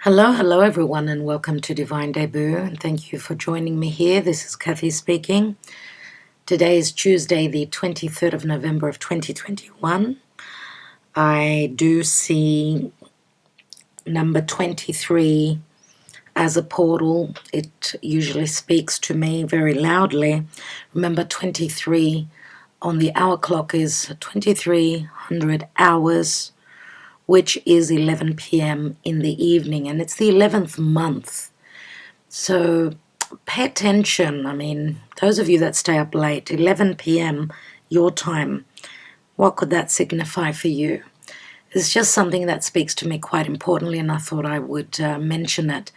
Hello everyone, and welcome to Divine Debut, and thank you for joining me here. This is Kathy speaking. Today is Tuesday, the 23rd of November of 2021. I do see number 23 as a portal. It usually speaks to me very loudly. Remember, 23 on the hour clock is 2300 hours, which is 11 p.m. in the evening, and it's the 11th month. So pay attention. I mean, those of you that stay up late, 11 p.m. your time, what could that signify for you? It's just something that speaks to me quite importantly, and I thought I would mention it.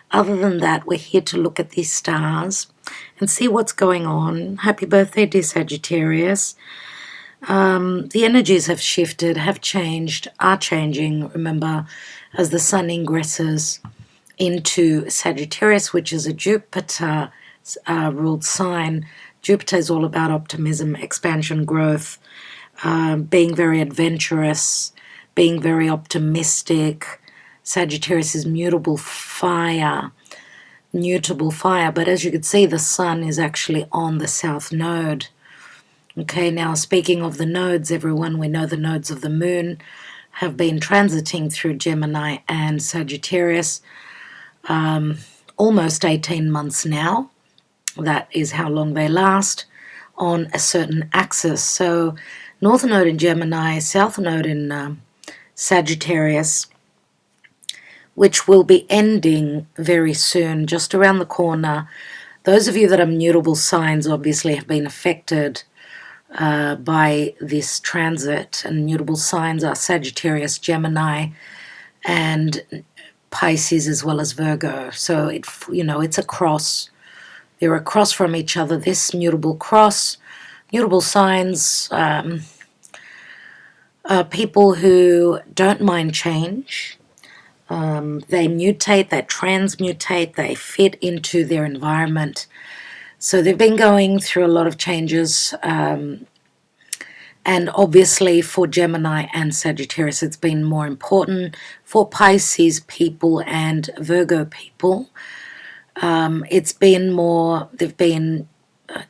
Other than that, we're here to look at these stars and see what's going on. Happy birthday, dear Sagittarius. The energies have shifted, have changed, are changing. Remember, as the sun ingresses into Sagittarius, which is a Jupiter ruled sign. Jupiter is all about optimism, expansion, growth, being very adventurous, being very optimistic. Sagittarius is mutable fire, but as you can see, the sun is actually on the south node. Okay, now speaking of the nodes, everyone, we know the nodes of the moon have been transiting through Gemini and Sagittarius almost 18 months now. That is how long they last on a certain axis. So north node in Gemini, south node in Sagittarius, which will be ending very soon, just around the corner. Those of you that are mutable signs obviously have been affected by this transit, and mutable signs are Sagittarius, Gemini, and Pisces, as well as Virgo. So it's a cross. They're across from each other. This mutable cross, mutable signs, are people who don't mind change. They mutate, they transmutate, they fit into their environment. So they've been going through a lot of changes, and obviously for Gemini and Sagittarius it's been more important. For Pisces people and Virgo people, it's been more, they've been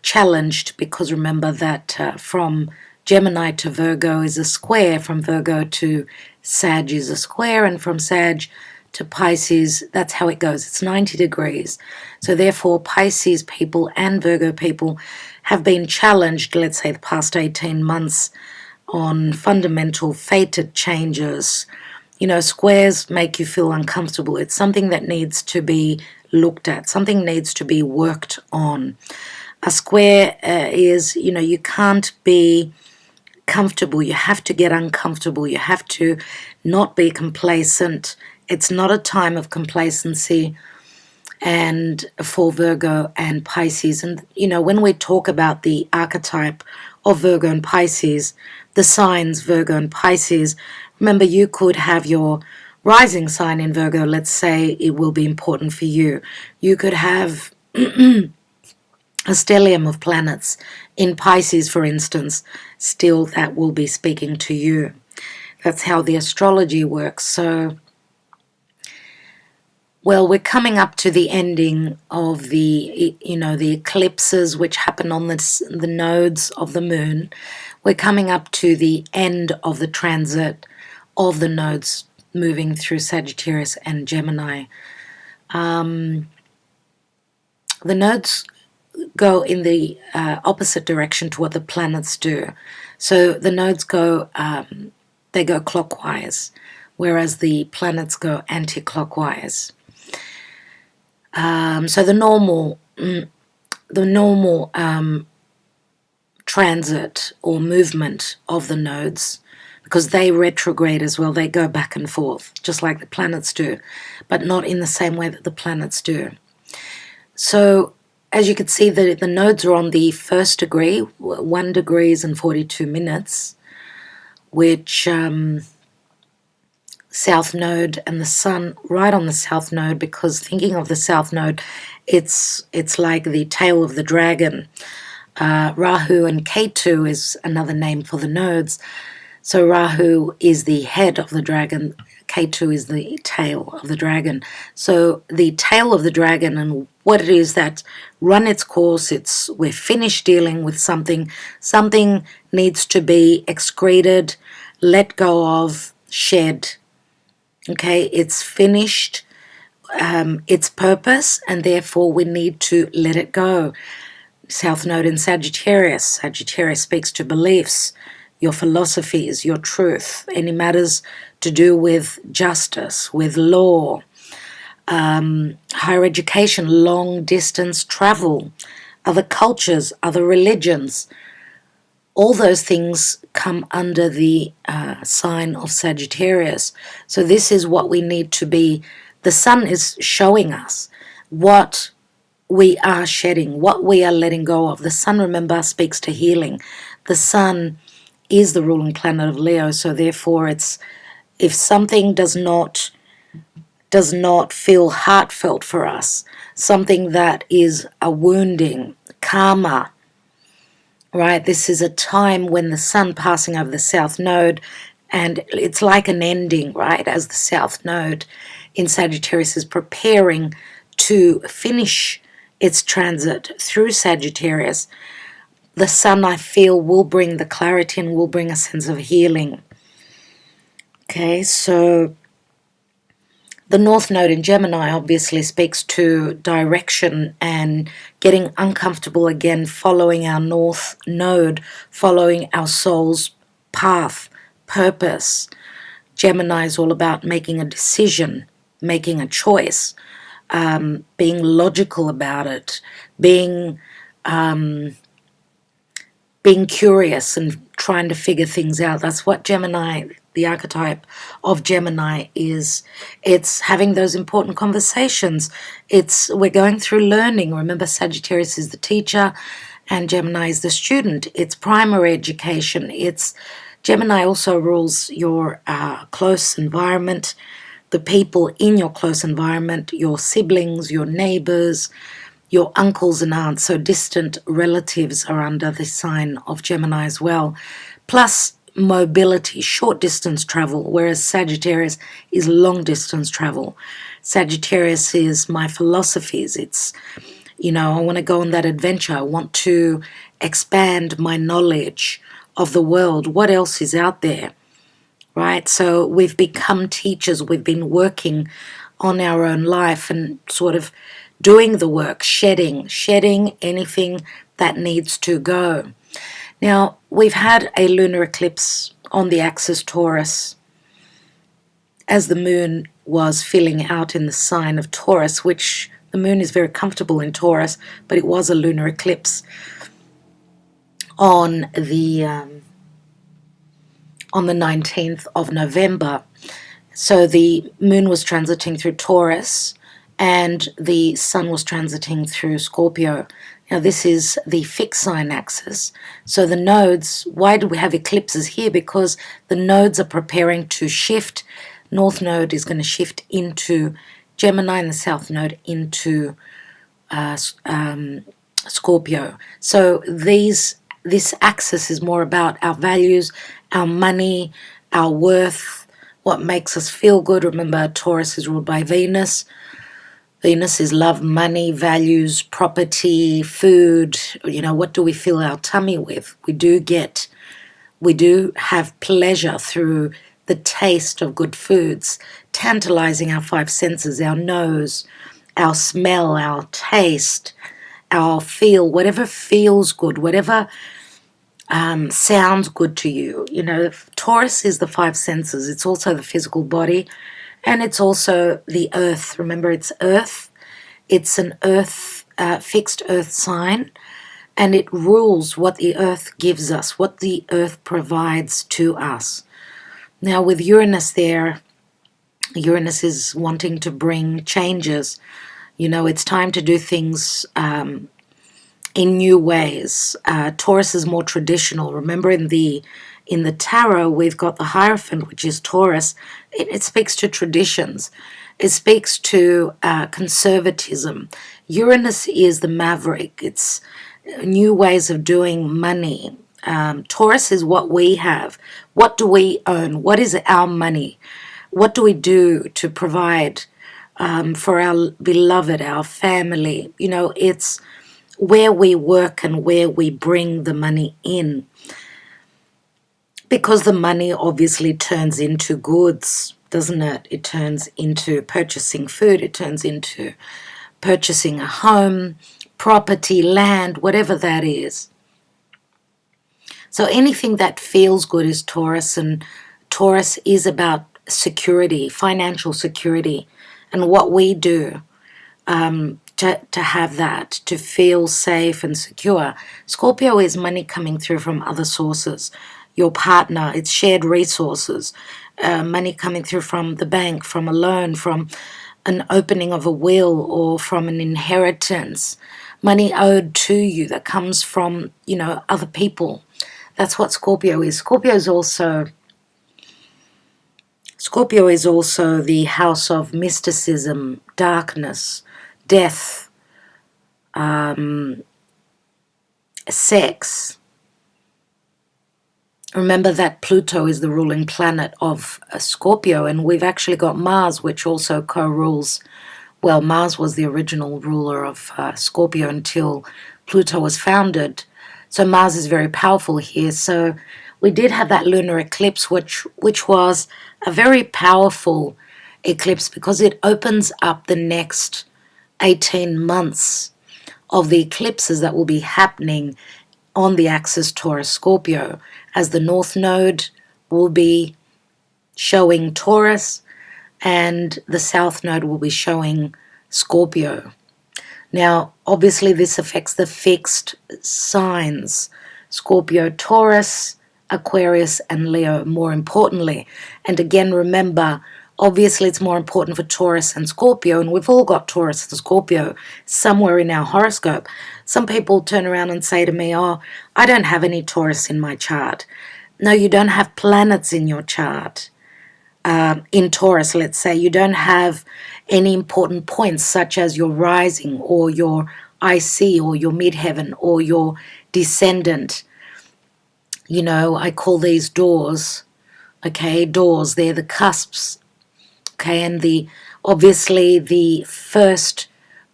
challenged, because remember that from Gemini to Virgo is a square, from Virgo to Sag is a square, and from Sag to Pisces, that's how it goes. It's 90 degrees. So therefore, Pisces people and Virgo people have been challenged, let's say, the past 18 months on fundamental fated changes. Squares make you feel uncomfortable. It's something that needs to be looked at. Something needs to be worked on. A square is, you can't be comfortable. You have to get uncomfortable. You have to not be complacent. It's not a time of complacency, and for Virgo and Pisces. And, when we talk about the archetype of Virgo and Pisces, the signs Virgo and Pisces, remember, you could have your rising sign in Virgo. Let's say it will be important for you. You could have a stellium of planets in Pisces, for instance. Still, that will be speaking to you. That's how the astrology works. So, well, we're coming up to the ending of the eclipses which happen on the nodes of the moon. We're coming up to the end of the transit of the nodes moving through Sagittarius and Gemini. The nodes go in the opposite direction to what the planets do. So the nodes go, they go clockwise, whereas the planets go anti-clockwise. So the normal transit or movement of the nodes, because they retrograde as well, they go back and forth, just like the planets do, but not in the same way that the planets do. So as you can see, the nodes are on the first degree, 1 degrees and 42 minutes, which south node, and the sun right on the south node, because thinking of the south node, it's like the tail of the dragon. Rahu and Ketu is another name for the nodes. So Rahu is the head of the dragon, Ketu is the tail of the dragon. So the tail of the dragon and what it is that run its course, we're finished dealing with something. Something needs to be excreted, let go of, shed. Okay, it's finished its purpose, and therefore we need to let it go. South Node in Sagittarius. Sagittarius speaks to beliefs, your philosophies, your truth, any matters to do with justice, with law, higher education, long distance travel, other cultures, other religions. All those things come under the sign of Sagittarius. So this is what we need to be. The sun is showing us what we are shedding, what we are letting go of. The sun, remember, speaks to healing. The sun is the ruling planet of Leo, so therefore if something does not feel heartfelt for us, something that is a wounding, karma, right? This is a time when the sun passing over the south node, and it's like an ending, right? As the south node in Sagittarius is preparing to finish its transit through Sagittarius, the sun, I feel, will bring the clarity and will bring a sense of healing. Okay, so the North Node in Gemini obviously speaks to direction and getting uncomfortable again, following our North Node, following our soul's path, purpose. Gemini is all about making a decision, making a choice, being logical about it, being curious and trying to figure things out. That's what Gemini, the archetype of Gemini is. It's having those important conversations. We're going through learning. Remember, Sagittarius is the teacher and Gemini is the student. It's primary education. Gemini also rules your close environment, the people in your close environment, your siblings, your neighbors, your uncles and aunts, so distant relatives are under the sign of Gemini as well. Plus mobility, short distance travel, whereas Sagittarius is long distance travel. Sagittarius is my philosophies. It's, I want to go on that adventure. I want to expand my knowledge of the world. What else is out there? Right? So we've become teachers. We've been working on our own life and sort of doing the work, shedding anything that needs to go. Now, we've had a lunar eclipse on the axis Taurus as the moon was filling out in the sign of Taurus, which the moon is very comfortable in Taurus, but it was a lunar eclipse on the 19th of November. So the moon was transiting through Taurus and the sun was transiting through Scorpio. Now this is the fixed sign axis. So the nodes, why do we have eclipses here? Because the nodes are preparing to shift. North node is going to shift into Gemini and the south node into Scorpio. So this axis is more about our values, our money, our worth, what makes us feel good. Remember, Taurus is ruled by Venus. Venus is love, money, values, property, food. What do we fill our tummy with? We do have pleasure through the taste of good foods, tantalizing our five senses, our nose, our smell, our taste, our feel, whatever feels good, whatever sounds good to you. Taurus is the five senses. It's also the physical body, and it's also the earth. Remember, it's earth. It's an earth, fixed earth sign, and it rules what the earth gives us, what the earth provides to us. Now, with Uranus there, Uranus is wanting to bring changes. It's time to do things in new ways. Taurus is more traditional. Remember, in the tarot, we've got the Hierophant, which is Taurus. It speaks to traditions. It speaks to conservatism. Uranus is the maverick. It's new ways of doing money. Taurus is what we have. What do we own? What is our money? What do we do to provide for our beloved, our family? You know, it's where we work and where we bring the money in. Because the money obviously turns into goods, doesn't it? It turns into purchasing food. It turns into purchasing a home, property, land, whatever that is. So anything that feels good is Taurus, and Taurus is about security, financial security, and what we do to have that, to feel safe and secure. Scorpio is money coming through from other sources. Your partner, it's shared resources, money coming through from the bank, from a loan, from an opening of a will, or from an inheritance, money owed to you that comes from, you know, other people. That's what Scorpio is. Scorpio is also the house of mysticism, darkness, death, sex. Remember that Pluto is the ruling planet of Scorpio, and we've actually got Mars, which also co-rules. Well, Mars was the original ruler of Scorpio until Pluto was founded. So Mars is very powerful here. So we did have that lunar eclipse, which was a very powerful eclipse because it opens up the next 18 months of the eclipses that will be happening on the axis Taurus-Scorpio, as the North Node will be showing Taurus and the South Node will be showing Scorpio. Now, obviously this affects the fixed signs, Scorpio, Taurus, Aquarius, and Leo, more importantly. And again, remember, obviously it's more important for Taurus and Scorpio, and we've all got Taurus and Scorpio somewhere in our horoscope. Some people turn around and say to me, oh, I don't have any Taurus in my chart. No, you don't have planets in your chart. In Taurus, let's say, you don't have any important points such as your rising or your IC or your midheaven or your descendant. You know, I call these doors, okay, doors, they're the cusps, okay, and obviously the 1st,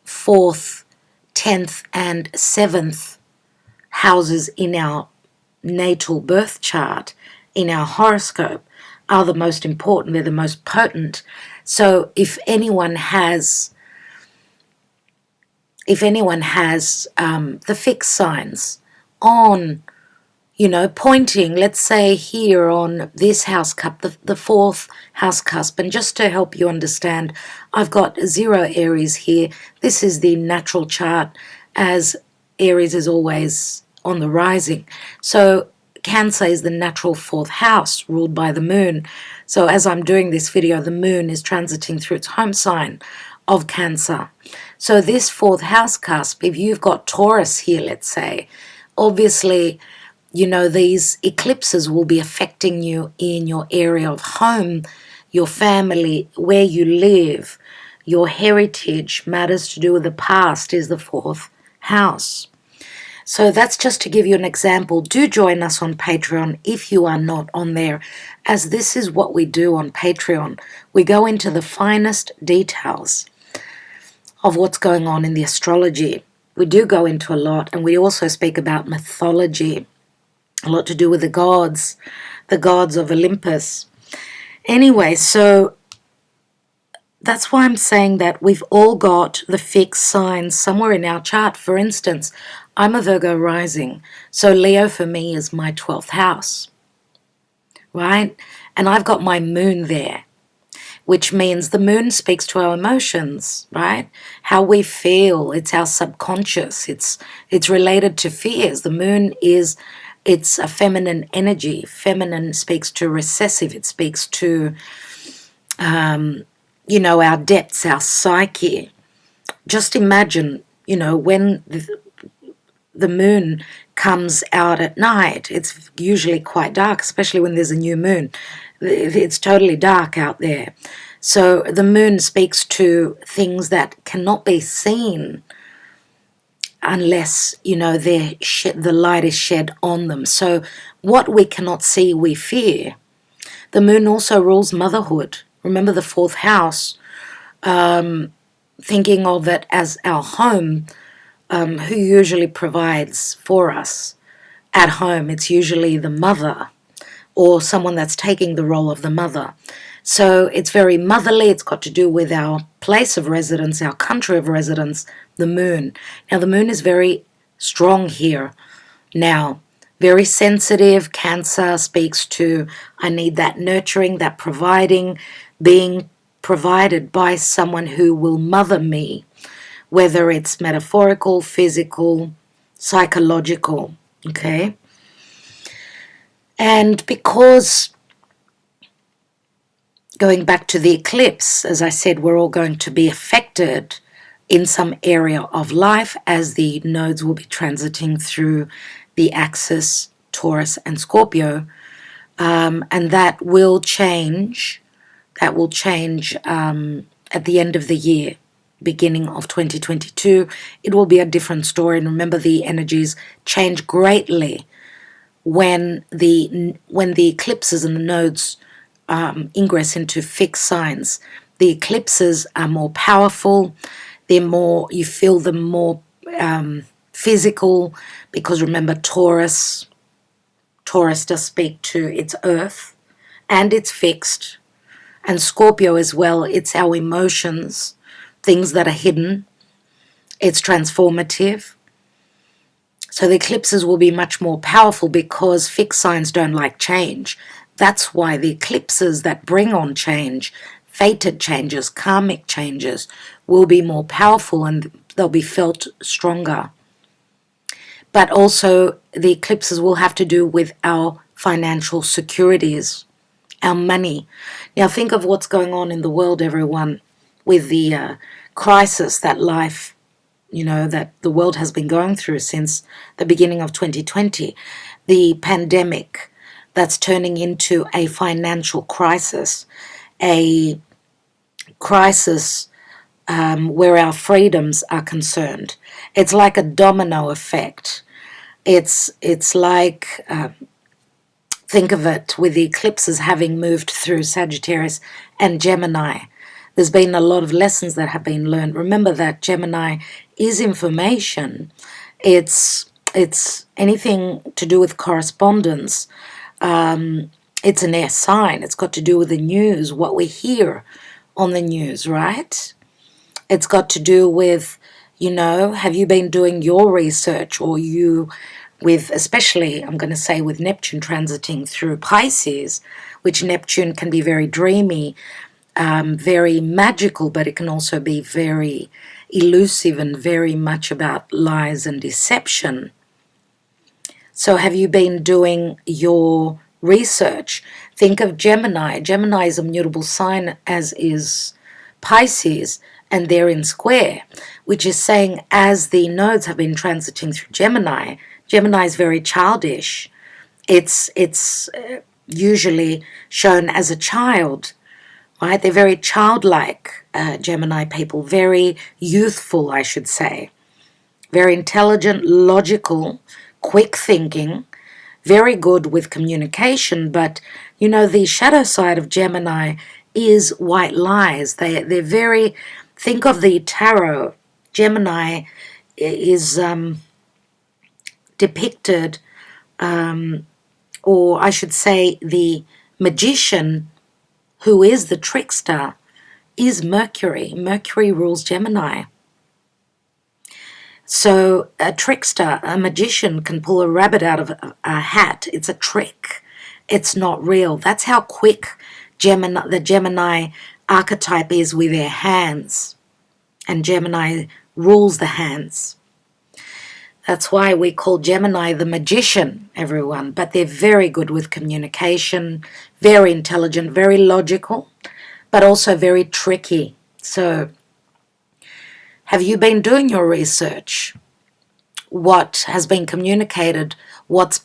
4th, 10th, and 7th houses in our natal birth chart, in our horoscope, are the most important, they're the most potent. So if anyone has the fixed signs on, you know, pointing, let's say here on this house cup, the 4th house cusp, and just to help you understand, I've got 0 Aries here. This is the natural chart, as Aries is always on the rising. So Cancer is the natural 4th house, ruled by the moon. So as I'm doing this video, the moon is transiting through its home sign of Cancer. So this 4th house cusp, if you've got Taurus here, let's say, obviously, you know, these eclipses will be affecting you in your area of home, your family, where you live, your heritage, matters to do with the past is the 4th house. So that's just to give you an example. Do join us on Patreon if you are not on there, as this is what we do on Patreon. We go into the finest details of what's going on in the astrology. We do go into a lot, and we also speak about mythology, a lot to do with the gods of Olympus. Anyway, so that's why I'm saying that we've all got the fixed signs somewhere in our chart. For instance, I'm a Virgo rising, so Leo for me is my 12th house, right? And I've got my moon there, which means the moon speaks to our emotions, right? How we feel, it's our subconscious, it's related to fears. The moon it's a feminine energy. Feminine speaks to recessive, it speaks to you know, our depths, our psyche. Just imagine, you know, when the moon comes out at night, it's usually quite dark, especially when there's a new moon. It's totally dark out there. So the moon speaks to things that cannot be seen unless, you know, the light is shed on them. So what we cannot see, we fear. The moon also rules motherhood. Remember the fourth house, thinking of it as our home, who usually provides for us at home. It's usually the mother or someone that's taking the role of the mother. So it's very motherly. It's got to do with our place of residence, our country of residence, the moon. Now, the moon is very strong here now. Very sensitive. Cancer speaks to, I need that nurturing, that providing, being provided by someone who will mother me, whether it's metaphorical, physical, psychological, okay? And because, going back to the eclipse, as I said, we're all going to be affected in some area of life as the nodes will be transiting through the axis, Taurus and Scorpio, and that will change. At the end of the year, beginning of 2022. It will be a different story. And remember, the energies change greatly when the eclipses and the nodes ingress into fixed signs. The eclipses are more powerful. You feel them more physical, because remember, Taurus does speak to its earth, and it's fixed. And Scorpio as well, it's our emotions, things that are hidden. It's transformative. So the eclipses will be much more powerful because fixed signs don't like change. That's why the eclipses that bring on change, fated changes, karmic changes, will be more powerful and they'll be felt stronger. But also the eclipses will have to do with our financial securities, our money. Now think of what's going on in the world, everyone, with the crisis that life, that the world has been going through since the beginning of 2020. The pandemic that's turning into a financial crisis, a crisis where our freedoms are concerned. It's like a domino effect. It's like, think of it with the eclipses having moved through Sagittarius and Gemini. There's been a lot of lessons that have been learned. Remember that Gemini is information. It's anything to do with correspondence. It's an air sign. It's got to do with the news, what we hear on the news, right? It's got to do with, have you been doing your research, or especially, I'm going to say, with Neptune transiting through Pisces, which Neptune can be very dreamy, very magical, but it can also be very elusive and very much about lies and deception. So have you been doing your research? Think of Gemini. Gemini is a mutable sign, as is Pisces, and they're in square, which is saying as the nodes have been transiting through Gemini, Gemini is very childish. It's usually shown as a child, right? They're very childlike, Gemini people, very youthful, I should say. Very intelligent, logical, quick thinking, very good with communication, but, the shadow side of Gemini is white lies. They're very, think of the tarot. Gemini is depicted, or I should say the magician who is the trickster is Mercury. Mercury rules Gemini. So a trickster, a magician, can pull a rabbit out of a hat. It's a trick. It's not real. That's how quick the Gemini archetype is with their hands. And Gemini rules the hands. That's why we call Gemini the magician, everyone. But they're very good with communication, very intelligent, very logical, but also very tricky. So have you been doing your research? What has been communicated? What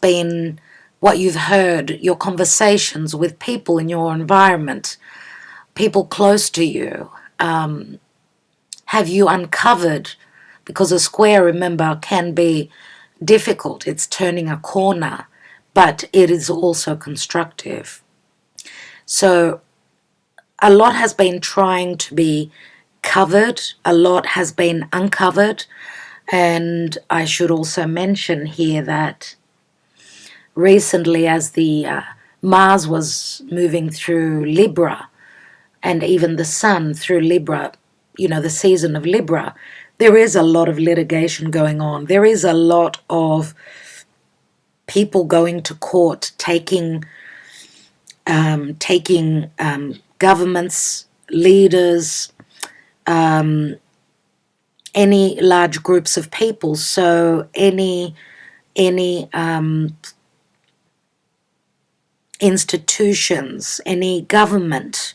you've heard, your conversations with people in your environment, people close to you? Have you uncovered? Because a square, remember, can be difficult. It's turning a corner. but it is also constructive. So a lot has been trying to be covered, a lot has been uncovered, and I should also mention here that recently, as the Mars was moving through Libra, and even the Sun through Libra, the season of Libra, there is a lot of litigation going on. There is a lot of people going to court, taking governments, leaders, any large groups of people. So any institutions, any government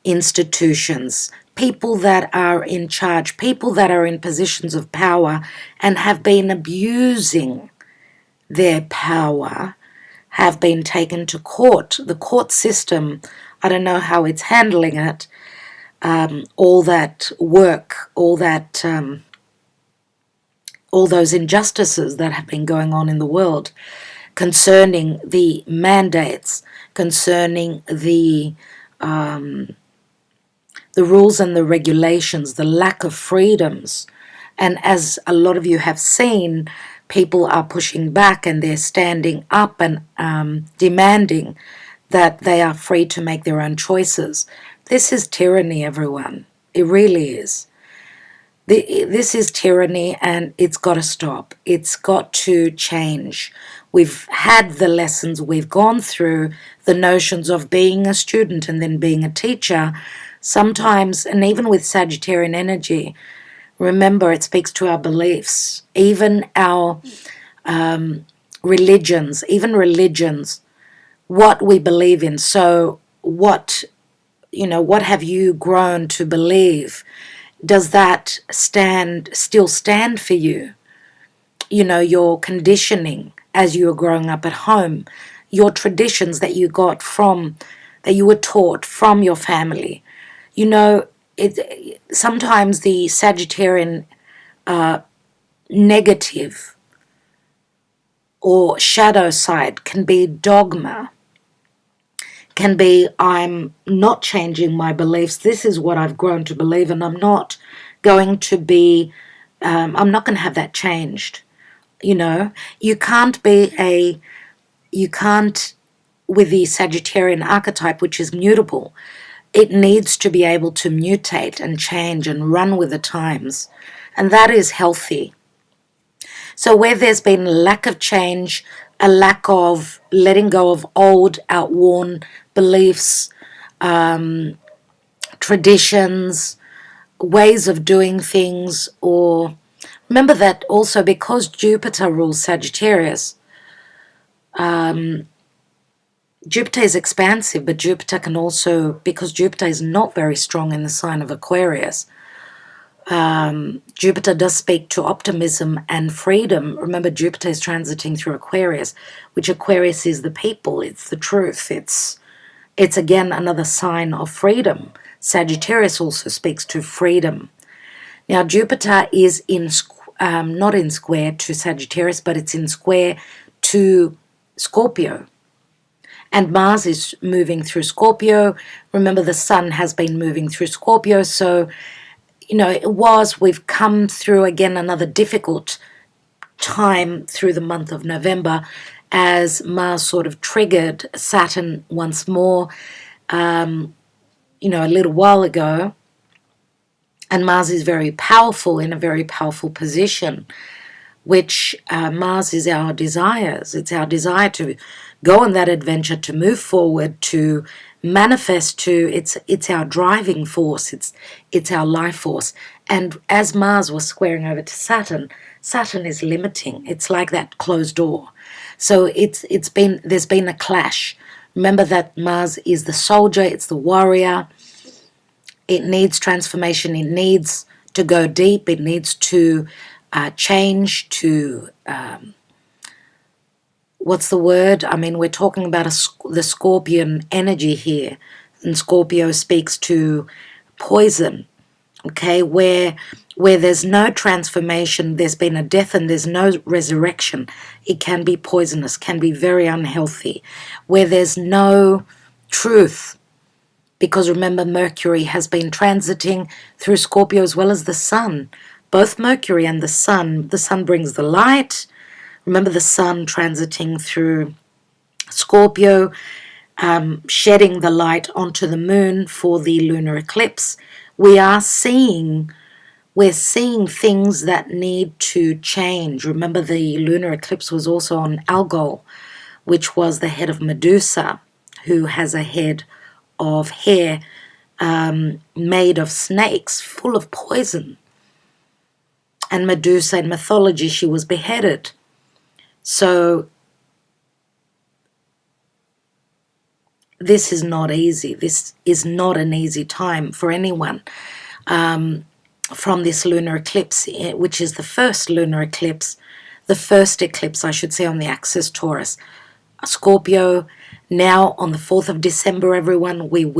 institutions, people that are in charge, people that are in positions of power and have been abusing their power, have been taken to court. The court system, I don't know how it's handling it. All that work, all those injustices that have been going on in the world concerning the mandates, concerning the rules and the regulations, the lack of freedoms. And as a lot of you have seen, people are pushing back and they're standing up and demanding that they are free to make their own choices. This is tyranny, everyone. It really is. This is tyranny, and it's got to stop. It's got to change. We've had the lessons, we've gone through the notions of being a student and then being a teacher. Sometimes, and even with Sagittarian energy, remember, it speaks to our beliefs, even our religions, what we believe in. So what have you grown to believe? Does that still stand for you? Your conditioning as you were growing up at home, your traditions that you got that you were taught from your family. Sometimes the Sagittarian negative or shadow side can be dogma, can be, I'm not changing my beliefs. This is what I've grown to believe, and I'm not going to have that changed. You can't with the Sagittarian archetype, which is mutable, it needs to be able to mutate and change and run with the times. And that is healthy. So where there's been lack of change, a lack of letting go of old, outworn beliefs, traditions, ways of doing things, or remember that also because Jupiter rules Sagittarius, Jupiter is expansive, but Jupiter can also, because Jupiter is not very strong in the sign of Aquarius, Jupiter does speak to optimism and freedom. Remember, Jupiter is transiting through Aquarius, which Aquarius is the people, it's the truth, it's again another sign of freedom. Sagittarius also speaks to freedom. Now, Jupiter is not in square to Sagittarius, but it's in square to Scorpio. And Mars is moving through Scorpio. Remember, the Sun has been moving through Scorpio, so we've come through again another difficult time through the month of November as Mars sort of triggered Saturn once more, a little while ago. And Mars is very powerful, in a very powerful position, which Mars is our desires. It's our desire to go on that adventure, to move forward, to manifest, it's our driving force, it's our life force. And as Mars was squaring over to Saturn is limiting. It's like that closed door. So there's been a clash. Remember that Mars is the soldier, it's the warrior. It needs transformation, it needs to go deep, it needs to change, to what's the word? I mean, we're talking about the Scorpion energy here, and Scorpio speaks to poison okay, where there's no transformation, there's been a death and there's no resurrection. It can be poisonous, can be very unhealthy. Where there's no truth, because remember, Mercury has been transiting through Scorpio as well as the Sun. Both Mercury and the Sun brings the light. Remember the Sun transiting through Scorpio, shedding the light onto the Moon for the lunar eclipse. We're seeing things that need to change. Remember, the lunar eclipse was also on Algol, which was the head of Medusa, who has a head of hair made of snakes, full of poison. And Medusa in mythology, she was beheaded. So this is not easy. This is not an easy time for anyone. From this lunar eclipse, which is the first lunar eclipse, the first eclipse, I should say, on the axis Taurus. Scorpio, now on the 4th of December, everyone, we're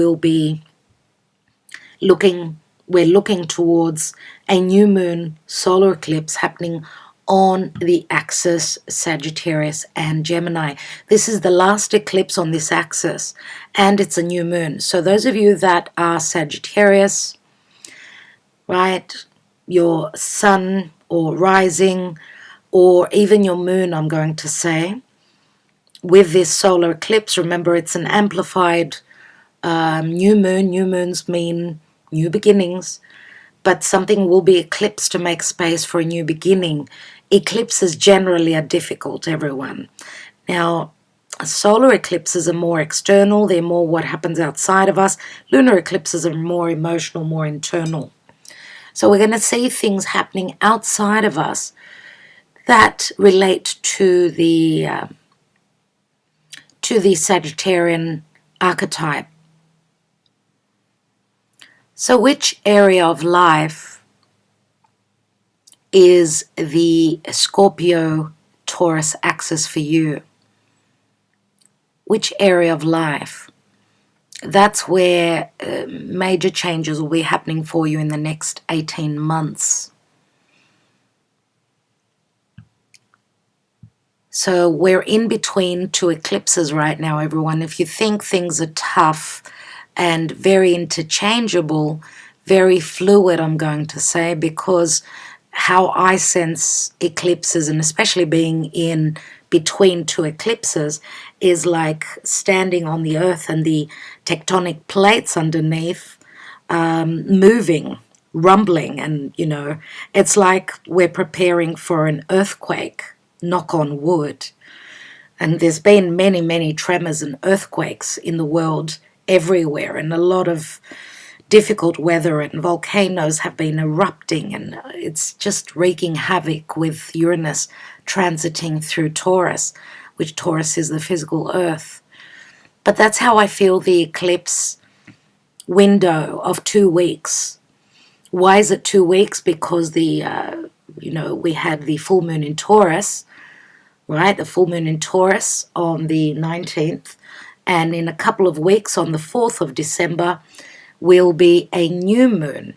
looking towards a new moon solar eclipse happening on the axis Sagittarius and Gemini. This is the last eclipse on this axis, and it's a new moon. So those of you that are Sagittarius, right, your sun or rising, or even your moon, I'm going to say, with this solar eclipse, remember it's an amplified new moon. New moons mean new beginnings, but something will be eclipsed to make space for a new beginning. Eclipses generally are difficult, everyone. Now, solar eclipses are more external. They're more what happens outside of us. Lunar eclipses are more emotional, more internal. So we're going to see things happening outside of us that relate to the Sagittarian archetype. So which area of life is the Scorpio-Taurus axis for you? Which area of life? That's where major changes will be happening for you in the next 18 months. So we're in between two eclipses right now, everyone. If you think things are tough and very interchangeable, very fluid, I'm going to say, because how I sense eclipses, and especially being in between two eclipses, is like standing on the earth and the tectonic plates underneath moving, rumbling, and it's like we're preparing for an earthquake, knock on wood. And there's been many, many tremors and earthquakes in the world everywhere, and a lot of difficult weather, and volcanoes have been erupting, and it's just wreaking havoc with Uranus transiting through Taurus, which Taurus is the physical earth. But that's how I feel the eclipse window of 2 weeks. Why is it 2 weeks? Because we had the full moon in Taurus, right? The full moon in Taurus on the 19th, and in a couple of weeks on the 4th of December will be a new moon,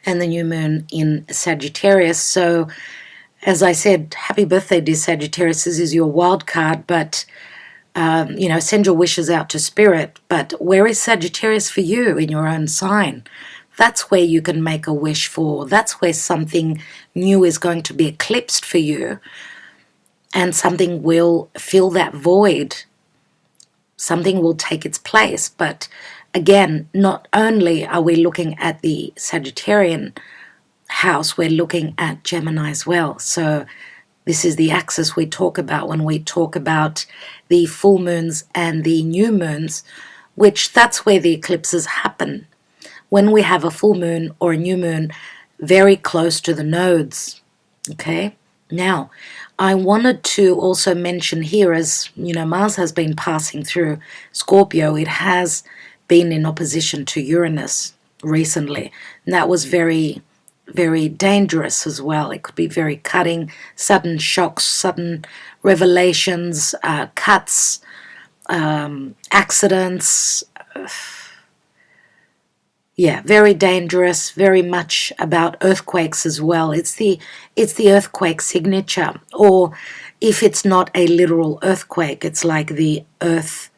and the new moon in Sagittarius. So as I said, happy birthday, dear Sagittarius. This is your wild card, but send your wishes out to spirit. But where is Sagittarius for you in your own sign? That's where you can make a wish for. That's where something new is going to be eclipsed for you, and something will fill that void. Something will take its place. But again, not only are we looking at the Sagittarian house, we're looking at Gemini as well. So this is the axis we talk about when we talk about the full moons and the new moons, which that's where the eclipses happen. When we have a full moon or a new moon very close to the nodes, okay? Now, I wanted to also mention here, as Mars has been passing through Scorpio, it has been in opposition to Uranus recently, and that was very, very dangerous as well. It could be very cutting, sudden shocks, sudden revelations, cuts, accidents. Yeah, very dangerous, very much about earthquakes as well. It's the earthquake signature, or if it's not a literal earthquake, it's like the earth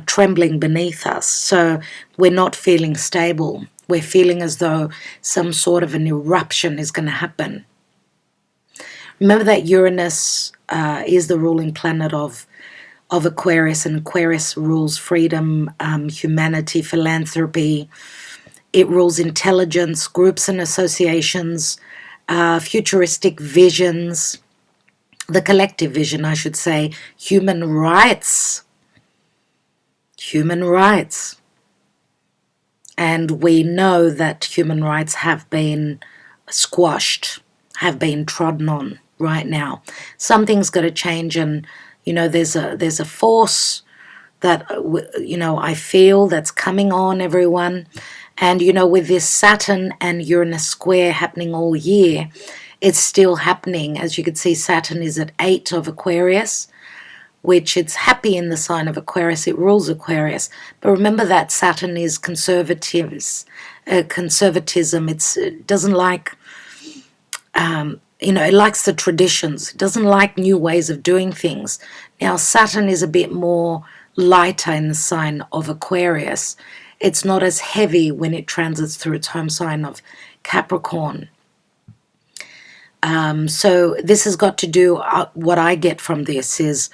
trembling beneath us. So we're not feeling stable. We're feeling as though some sort of an eruption is going to happen. Remember that Uranus is the ruling planet of Aquarius, and Aquarius rules freedom, humanity, philanthropy. It rules intelligence, groups and associations, futuristic visions, the collective vision, I should say, human rights. Human rights. And we know that human rights have been squashed, have been trodden on right now. Something's got to change, and there's a force that I feel that's coming on everyone. And with this Saturn and Uranus square happening all year, it's still happening. As you can see, Saturn is at 8 of Aquarius, which it's happy in the sign of Aquarius. It rules Aquarius. But remember that Saturn is conservatism. It doesn't like, it likes the traditions. It doesn't like new ways of doing things. Now, Saturn is a bit more lighter in the sign of Aquarius. It's not as heavy when it transits through its home sign of Capricorn. So this has got to do, what I get from this is,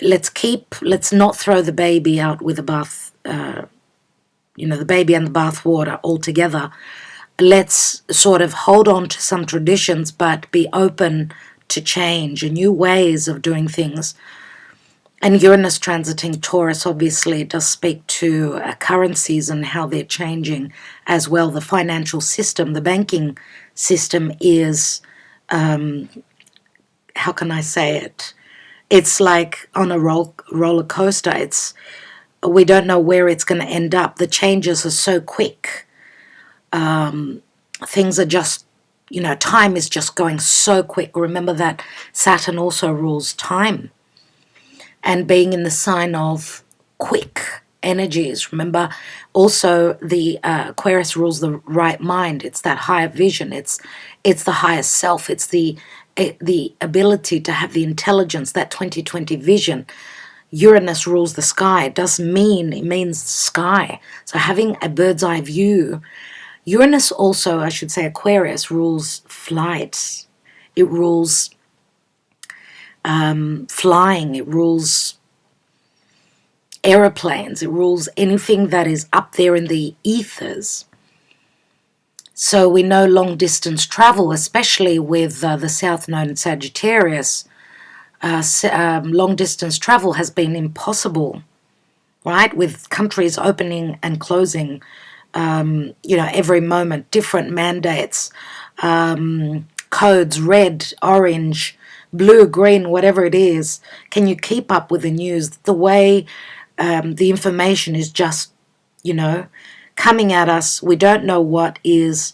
let's not throw the baby out with the bath, the baby and the bath water altogether. Let's sort of hold on to some traditions, but be open to change and new ways of doing things. And Uranus transiting Taurus obviously does speak to currencies and how they're changing as well. The financial system, the banking system is, how can I say it? It's like on a roller coaster. We don't know where it's going to end up. The changes are so quick. Things are just, time is just going so quick. Remember that Saturn also rules time. And being in the sign of quick energies. Remember, also the Aquarius rules the right mind. It's that higher vision. It's the higher self. It's the ability to have the intelligence, that 2020 vision. Uranus rules the sky. It means sky. So having a bird's eye view. Uranus also, I should say, Aquarius rules flight. It rules flying. It rules aeroplanes. It rules anything that is up there in the ethers. So we know long-distance travel, especially with the South Node in Sagittarius, long-distance travel has been impossible, right? With countries opening and closing, every moment, different mandates, codes, red, orange, blue, green, whatever it is. Can you keep up with the news? The way the information is just, coming at us. We don't know what is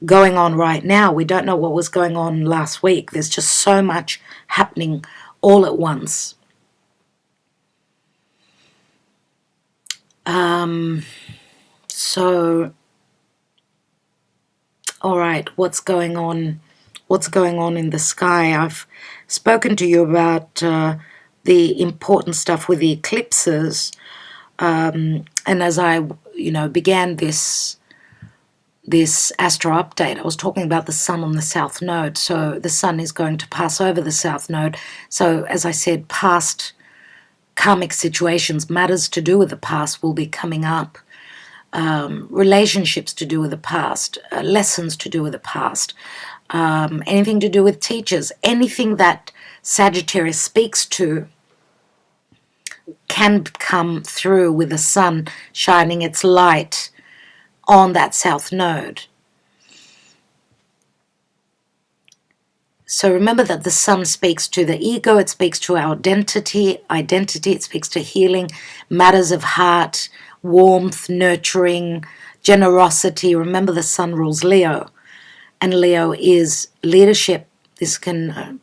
going on right now. We don't know what was going on last week. There's just so much happening all at once. So, all right, what's going on? What's going on in the sky? I've spoken to you about the important stuff with the eclipses, and as I, began this astro update, I was talking about the sun on the south node. So the sun is going to pass over the south node. So as I said, past karmic situations, matters to do with the past will be coming up. Relationships to do with the past, lessons to do with the past, anything to do with teachers, anything that Sagittarius speaks to can come through with the sun shining its light on that south node. So remember that the sun speaks to the ego, it speaks to our identity, it speaks to healing, matters of heart, warmth, nurturing, generosity. Remember the sun rules Leo, and Leo is leadership. This can,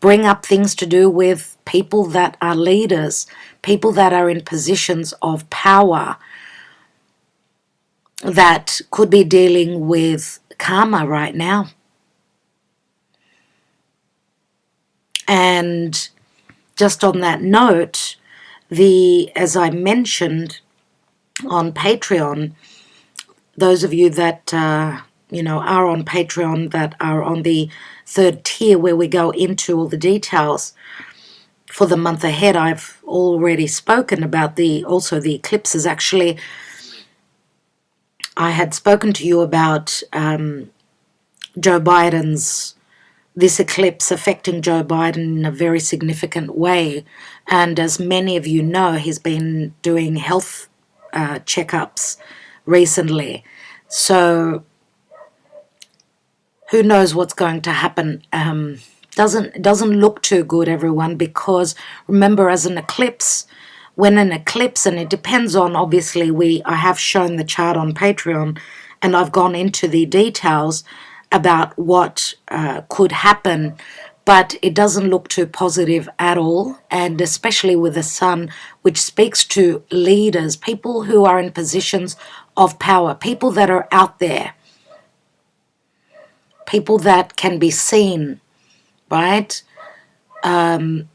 bring up things to do with people that are leaders, people that are in positions of power. that could be dealing with karma right now. And just on that note, as I mentioned on Patreon, those of you that are on Patreon, that are on the 3rd tier where we go into all the details for the month ahead, I've already spoken about also the eclipses. Actually, I had spoken to you about Joe Biden's, this eclipse affecting Joe Biden in a very significant way. And as many of you know, he's been doing health checkups recently. So who knows what's going to happen. Doesn't look too good, everyone, because remember, as an eclipse, when an eclipse, and it depends on, obviously, I have shown the chart on Patreon, and I've gone into the details about what could happen, but it doesn't look too positive at all, and especially with the sun, which speaks to leaders, people who are in positions of power, people that are out there, people that can be seen, right? The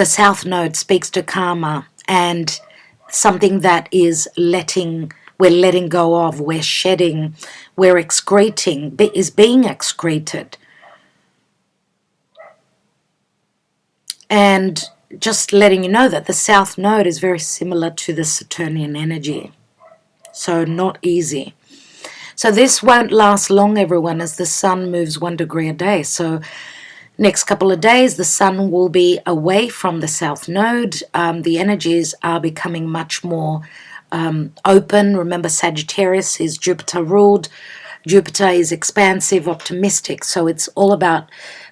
South Node speaks to karma and something that we're letting go of, we're shedding, we're excreting, is being excreted. And just letting you know that the South Node is very similar to the Saturnian energy. So not easy. So this won't last long, everyone, as the sun moves 1 degree a day. So next couple of days, the sun will be away from the South Node. The energies are becoming much more open. Remember, Sagittarius is Jupiter ruled. Jupiter is expansive, optimistic. So it's all about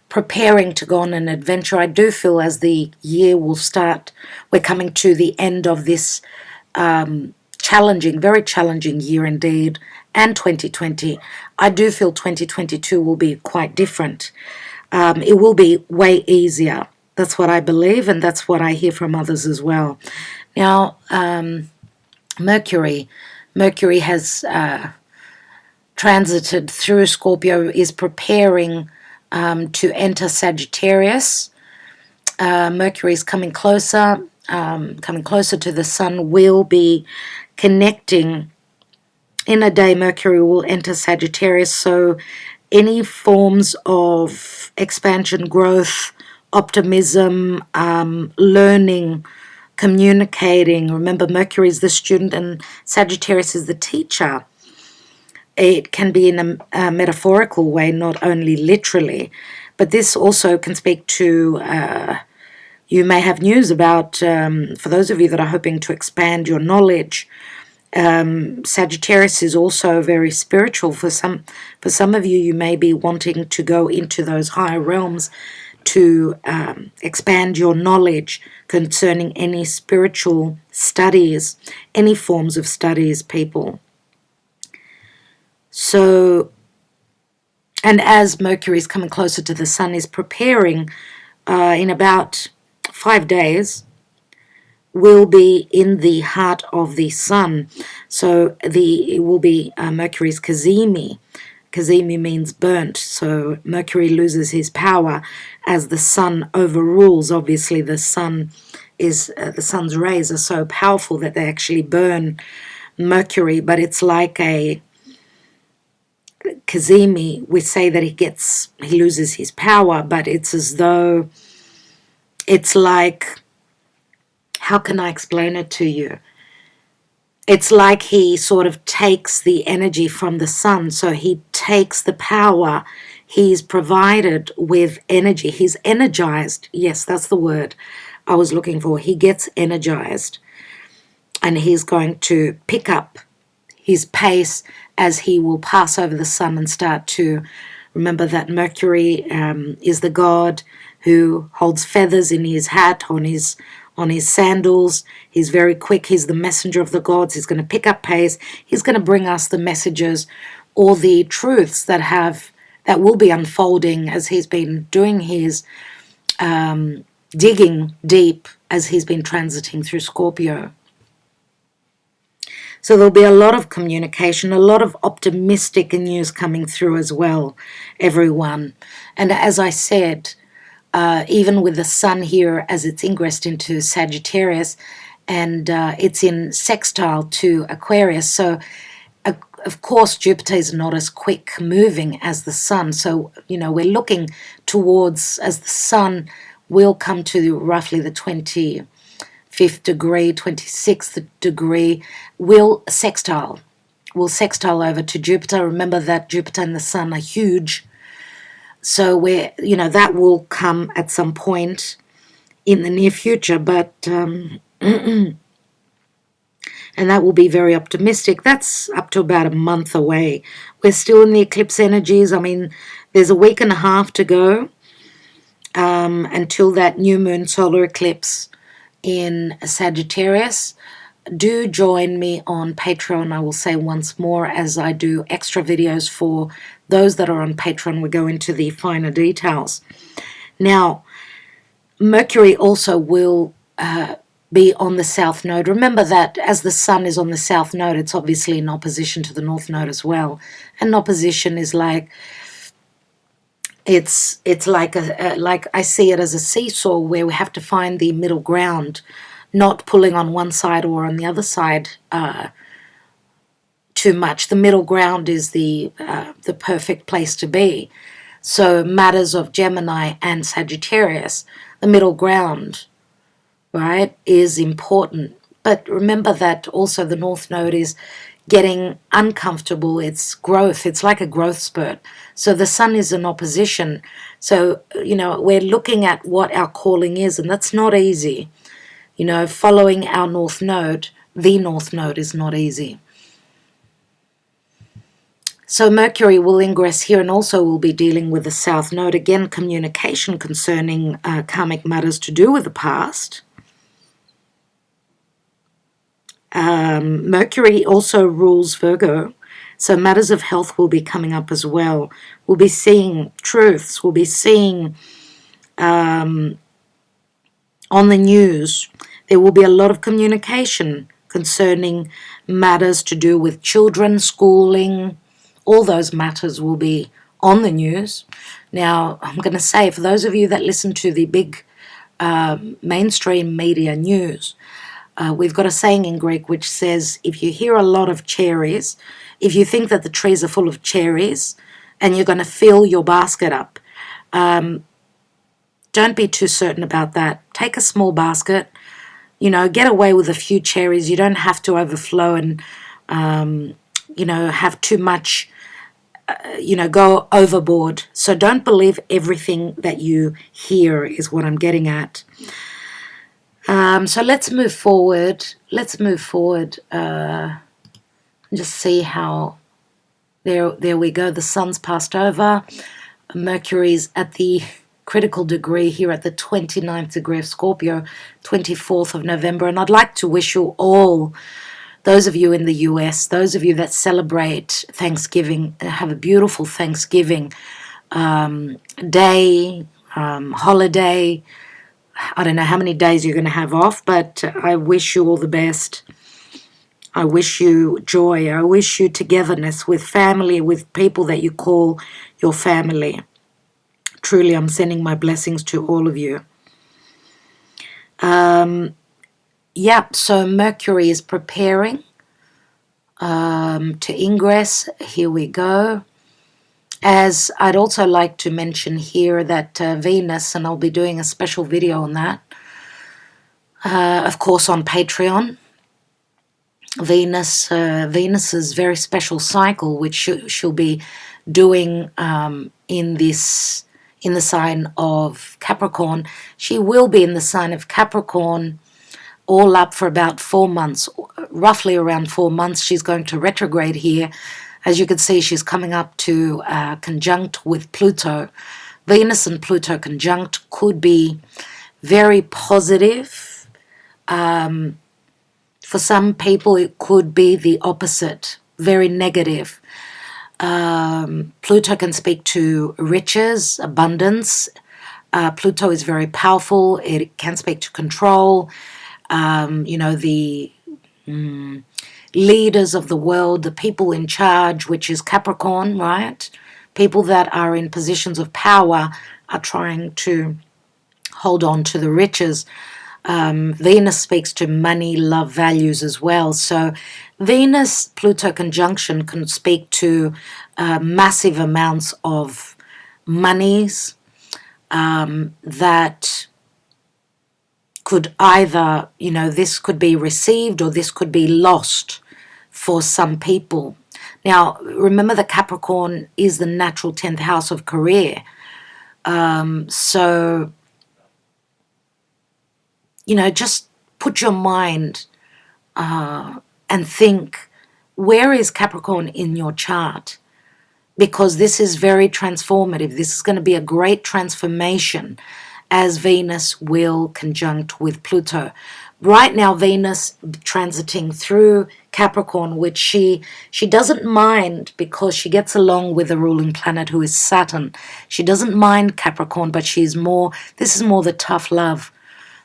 preparing to go on an adventure. I do feel as the year will start, we're coming to the end of this very challenging year indeed, and 2020. I do feel 2022 will be quite different. It will be way easier. That's what I believe, and that's what I hear from others as well. Now, Mercury has transited through Scorpio, is preparing to enter Sagittarius. Mercury is coming closer to the sun, will be connecting. In a day, Mercury will enter Sagittarius, so any forms of expansion, growth, optimism, learning, communicating. Remember, Mercury is the student and Sagittarius is the teacher. It can be in a metaphorical way, not only literally, but this also can speak to, you may have news about, for those of you that are hoping to expand your knowledge, Sagittarius is also very spiritual. For some of you, you may be wanting to go into those higher realms to expand your knowledge concerning any spiritual studies, any forms of studies, people. So, and as Mercury is coming closer to the sun, is preparing in about 5 days, will be in the heart of the sun. So it will be Mercury's Cazimi. Cazimi means burnt. So Mercury loses his power as the sun overrules. Obviously, the sun is the sun's rays are so powerful that they actually burn Mercury. But it's like a Cazimi. We say that he loses his power, but it's as though it's like, how can I explain it to you? It's like he sort of takes the energy from the sun. So he takes the power. He's provided with energy. He's energized. Yes, that's the word I was looking for. He gets energized. And he's going to pick up his pace as he will pass over the sun and start to remember that Mercury is the god who holds feathers in his hat, on his sandals. He's very quick. He's the messenger of the gods. He's going to pick up pace. He's going to bring us the messages or the truths that will be unfolding as he's been doing his digging deep as he's been transiting through Scorpio. So there'll be a lot of communication, a lot of optimistic news coming through as well, everyone. And as I said, even with the sun here as it's ingressed into Sagittarius, and it's in sextile to Aquarius. So, of course, Jupiter is not as quick moving as the sun. So, we're looking towards, as the sun will come to roughly the 25th degree, 26th degree, will sextile over to Jupiter. Remember that Jupiter and the sun are huge. So that will come at some point in the near future, but and that will be very optimistic. That's up to about a month away. We're still in the eclipse energies. I mean, there's a week and a half to go until that new moon solar eclipse in Sagittarius. Do join me on Patreon, I will say once more, as I do extra videos for those that are on Patreon. We go into the finer details. Now, Mercury also will be on the south node. Remember that as the sun is on the south node, it's obviously in opposition to the north node as well. And opposition is like, it's like like I see it as a seesaw where we have to find the middle ground, not pulling on one side or on the other side too much. The middle ground is the perfect place to be. So matters of Gemini and Sagittarius, the middle ground, right, is important. But remember that also the North Node is getting uncomfortable. It's growth. It's like a growth spurt. So the sun is in opposition. So, we're looking at what our calling is, and that's not easy. Following our North Node, the North Node, is not easy. So Mercury will ingress here and also will be dealing with the South Node. Again, communication concerning karmic matters to do with the past. Mercury also rules Virgo, so matters of health will be coming up as well. We'll be seeing truths. We'll be seeing on the news, there will be a lot of communication concerning matters to do with children, schooling. All those matters will be on the news. Now, I'm going to say, for those of you that listen to the big mainstream media news, we've got a saying in Greek which says, if you hear a lot of cherries, if you think that the trees are full of cherries and you're going to fill your basket up, don't be too certain about that. Take a small basket, get away with a few cherries. You don't have to overflow and, have too much, go overboard. So don't believe everything that you hear is what I'm getting at. So let's move forward. And just see how, there we go. The sun's passed over. Mercury's at the critical degree here at the 29th degree of Scorpio, 24th of November. And I'd like to wish you all, those of you in the US, those of you that celebrate Thanksgiving, have a beautiful Thanksgiving day, holiday. I don't know how many days you're going to have off, but I wish you all the best. I wish you joy. I wish you togetherness with family, with people that you call your family. Truly, I'm sending my blessings to all of you. So Mercury is preparing to ingress. Here we go. As I'd also like to mention here that Venus, and I'll be doing a special video on that, of course on Patreon, Venus's very special cycle, which she'll be doing in the sign of Capricorn. She will be in the sign of Capricorn all up for about 4 months, roughly around 4 months. She's going to retrograde here. As you can see, she's coming up to conjunct with Pluto. Venus and Pluto conjunct could be very positive. For some people, it could be the opposite, very negative. Pluto can speak to riches, abundance. Pluto is very powerful. It can speak to control. leaders of the world, the people in charge, which is Capricorn, right? People that are in positions of power are trying to hold on to the riches. Venus speaks to money, love, values as well. So Venus-Pluto conjunction can speak to massive amounts of monies that could either, this could be received or this could be lost for some people. Now, remember that Capricorn is the natural 10th house of career. So, just put your mind and think, where is Capricorn in your chart? Because this is very transformative. This is going to be a great transformation as Venus will conjunct with Pluto. Right now, Venus transiting through Capricorn, which she doesn't mind because she gets along with the ruling planet, who is Saturn. She doesn't mind Capricorn, but this is more the tough love.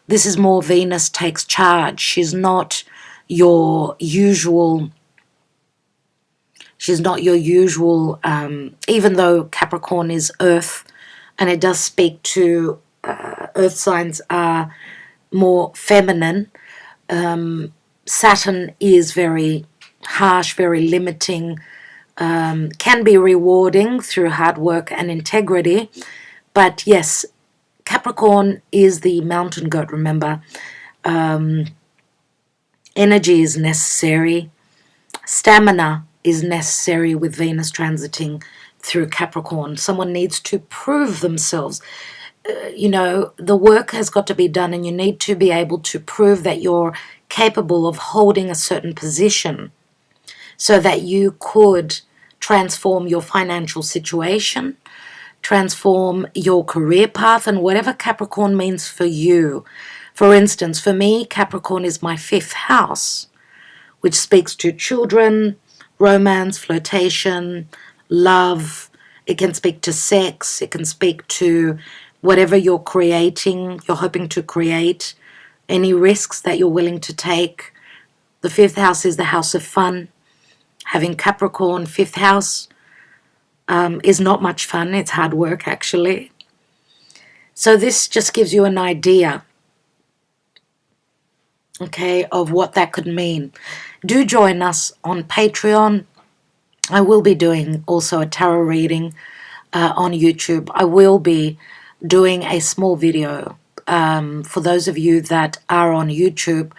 This is more Venus takes charge. She's not your usual, even though Capricorn is Earth, and it does speak to Earth signs are more feminine. Saturn is very harsh, very limiting, can be rewarding through hard work and integrity. But yes, Capricorn is the mountain goat, remember. Energy is necessary. Stamina is necessary with Venus transiting through Capricorn. Someone needs to prove themselves. The work has got to be done, and you need to be able to prove that you're capable of holding a certain position so that you could transform your financial situation, transform your career path, and whatever Capricorn means for you. For instance, for me, Capricorn is my 5th house, which speaks to children, romance, flirtation, love. It can speak to sex. It can speak to whatever you're creating, you're hoping to create, any risks that you're willing to take. The 5th house is the house of fun. Having Capricorn 5th house is not much fun. It's hard work, actually. So this just gives you an idea, okay, of what that could mean. Do join us on Patreon. I will be doing also a tarot reading on YouTube. I will be doing a small video for those of you that are on YouTube.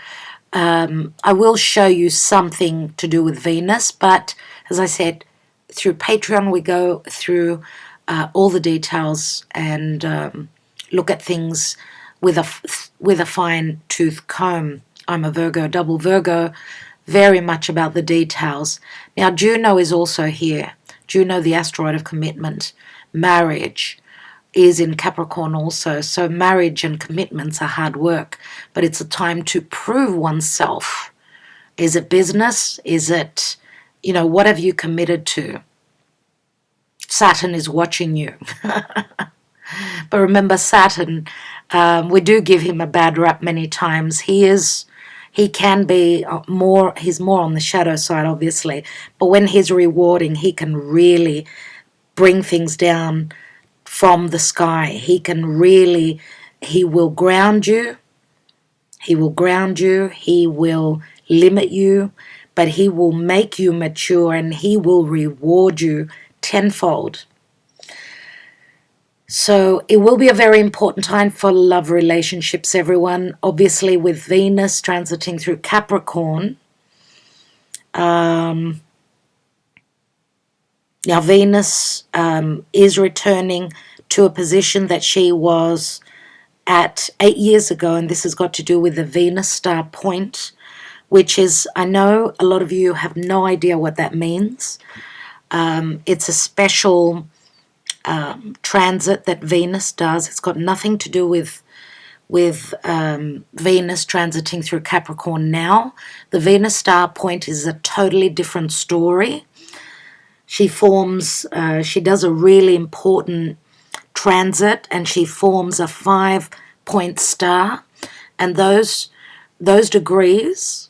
I will show you something to do with Venus, but as I said, through Patreon we go through all the details and look at things with a fine-tooth comb. I'm a Virgo, double Virgo, very much about the details. Now, Juno is also here. Juno, the asteroid of commitment, marriage, is in Capricorn also. So marriage and commitments are hard work, but it's a time to prove oneself. Is it business? Is it, what have you committed to? Saturn is watching you. But remember, Saturn, we do give him a bad rap many times. He can be he's more on the shadow side, obviously. But when he's rewarding, he can really bring things down from the sky. He will ground you. He will limit you, but he will make you mature, and he will reward you tenfold. So it will be a very important time for love relationships, everyone. Obviously, with Venus transiting through Capricorn. Now, Venus is returning to a position that she was at 8 years ago, and this has got to do with the Venus star point, which is, I know a lot of you have no idea what that means. It's a special transit that Venus does. It's got nothing to do with Venus transiting through Capricorn now. The Venus star point is a totally different story. She does a really important transit, and she forms a 5-point star, and those degrees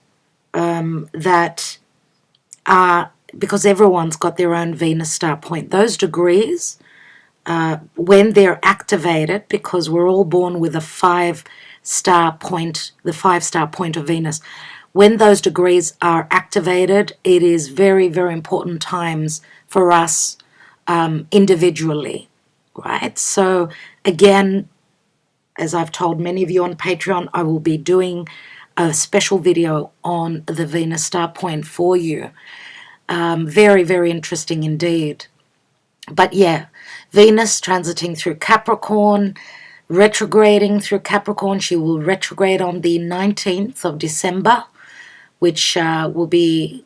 that because everyone's got their own Venus star point. Those degrees, when they're activated, because we're all born with a 5-star point, the 5-star point of Venus, when those degrees are activated, it is very, very important times for us individually, right? So again, as I've told many of you on Patreon, I will be doing a special video on the Venus star point for you. Very, very interesting indeed. But yeah, Venus transiting through Capricorn, retrograding through Capricorn. She will retrograde on the 19th of December, which will be,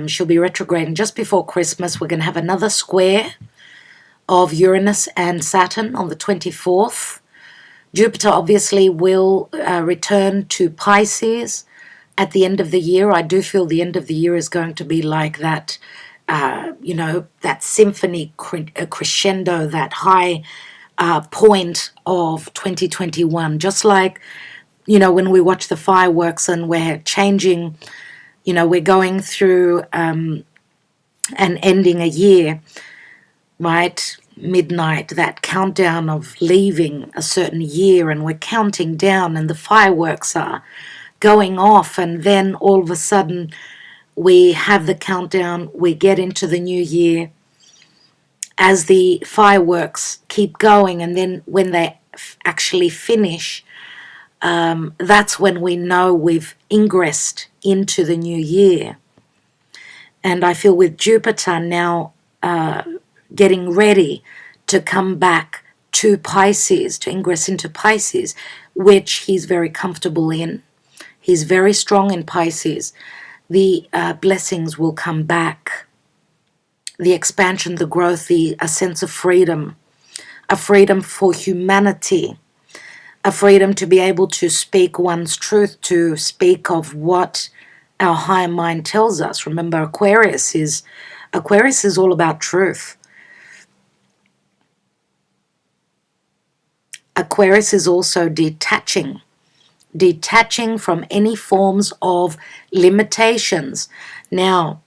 she'll be retrograding just before Christmas. We're going to have another square of Uranus and Saturn on the 24th. Jupiter obviously will return to Pisces at the end of the year. I do feel the end of the year is going to be like that, you know, that symphony crescendo, that high point of 2021. Just like, you know, when we watch the fireworks and we're changing, you know, we're going through and ending a year, right? Midnight, that countdown of leaving a certain year, and we're counting down and the fireworks are going off, and then all of a sudden we have the countdown, we get into the new year as the fireworks keep going, and then when they actually finish, that's when we know we've ingressed into the new year. And I feel with Jupiter now getting ready to come back to Pisces, to ingress into Pisces, which he's very comfortable in. He's very strong in Pisces. The blessings will come back. The expansion, the growth, a sense of freedom, a freedom for humanity, a freedom to be able to speak one's truth, to speak of what our higher mind tells us. Remember, Aquarius is all about truth. Aquarius is also detaching from any forms of limitations. Now,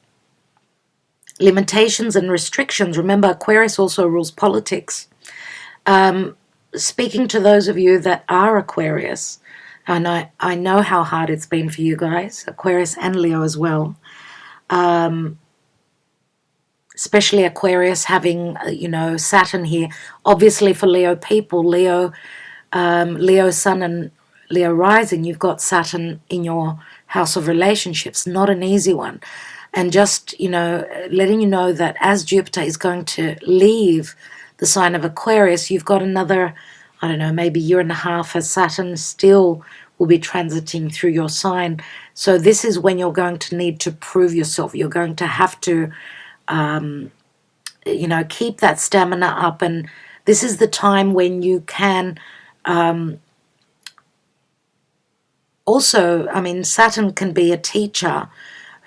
limitations and restrictions. Remember, Aquarius also rules politics. Speaking to those of you that are Aquarius, and I know how hard it's been for you guys, Aquarius and Leo as well. Especially Aquarius having, you know, Saturn here. Obviously for Leo people, Leo Sun and Leo rising, you've got Saturn in your house of relationships. Not an easy one. And just, you know, letting you know that as Jupiter is going to leave the sign of Aquarius, you've got another, I don't know, maybe year and a half as Saturn still will be transiting through your sign. So this is when you're going to need to prove yourself. You're going to have to, you know, keep that stamina up. And this is the time when you can also, I mean, Saturn can be a teacher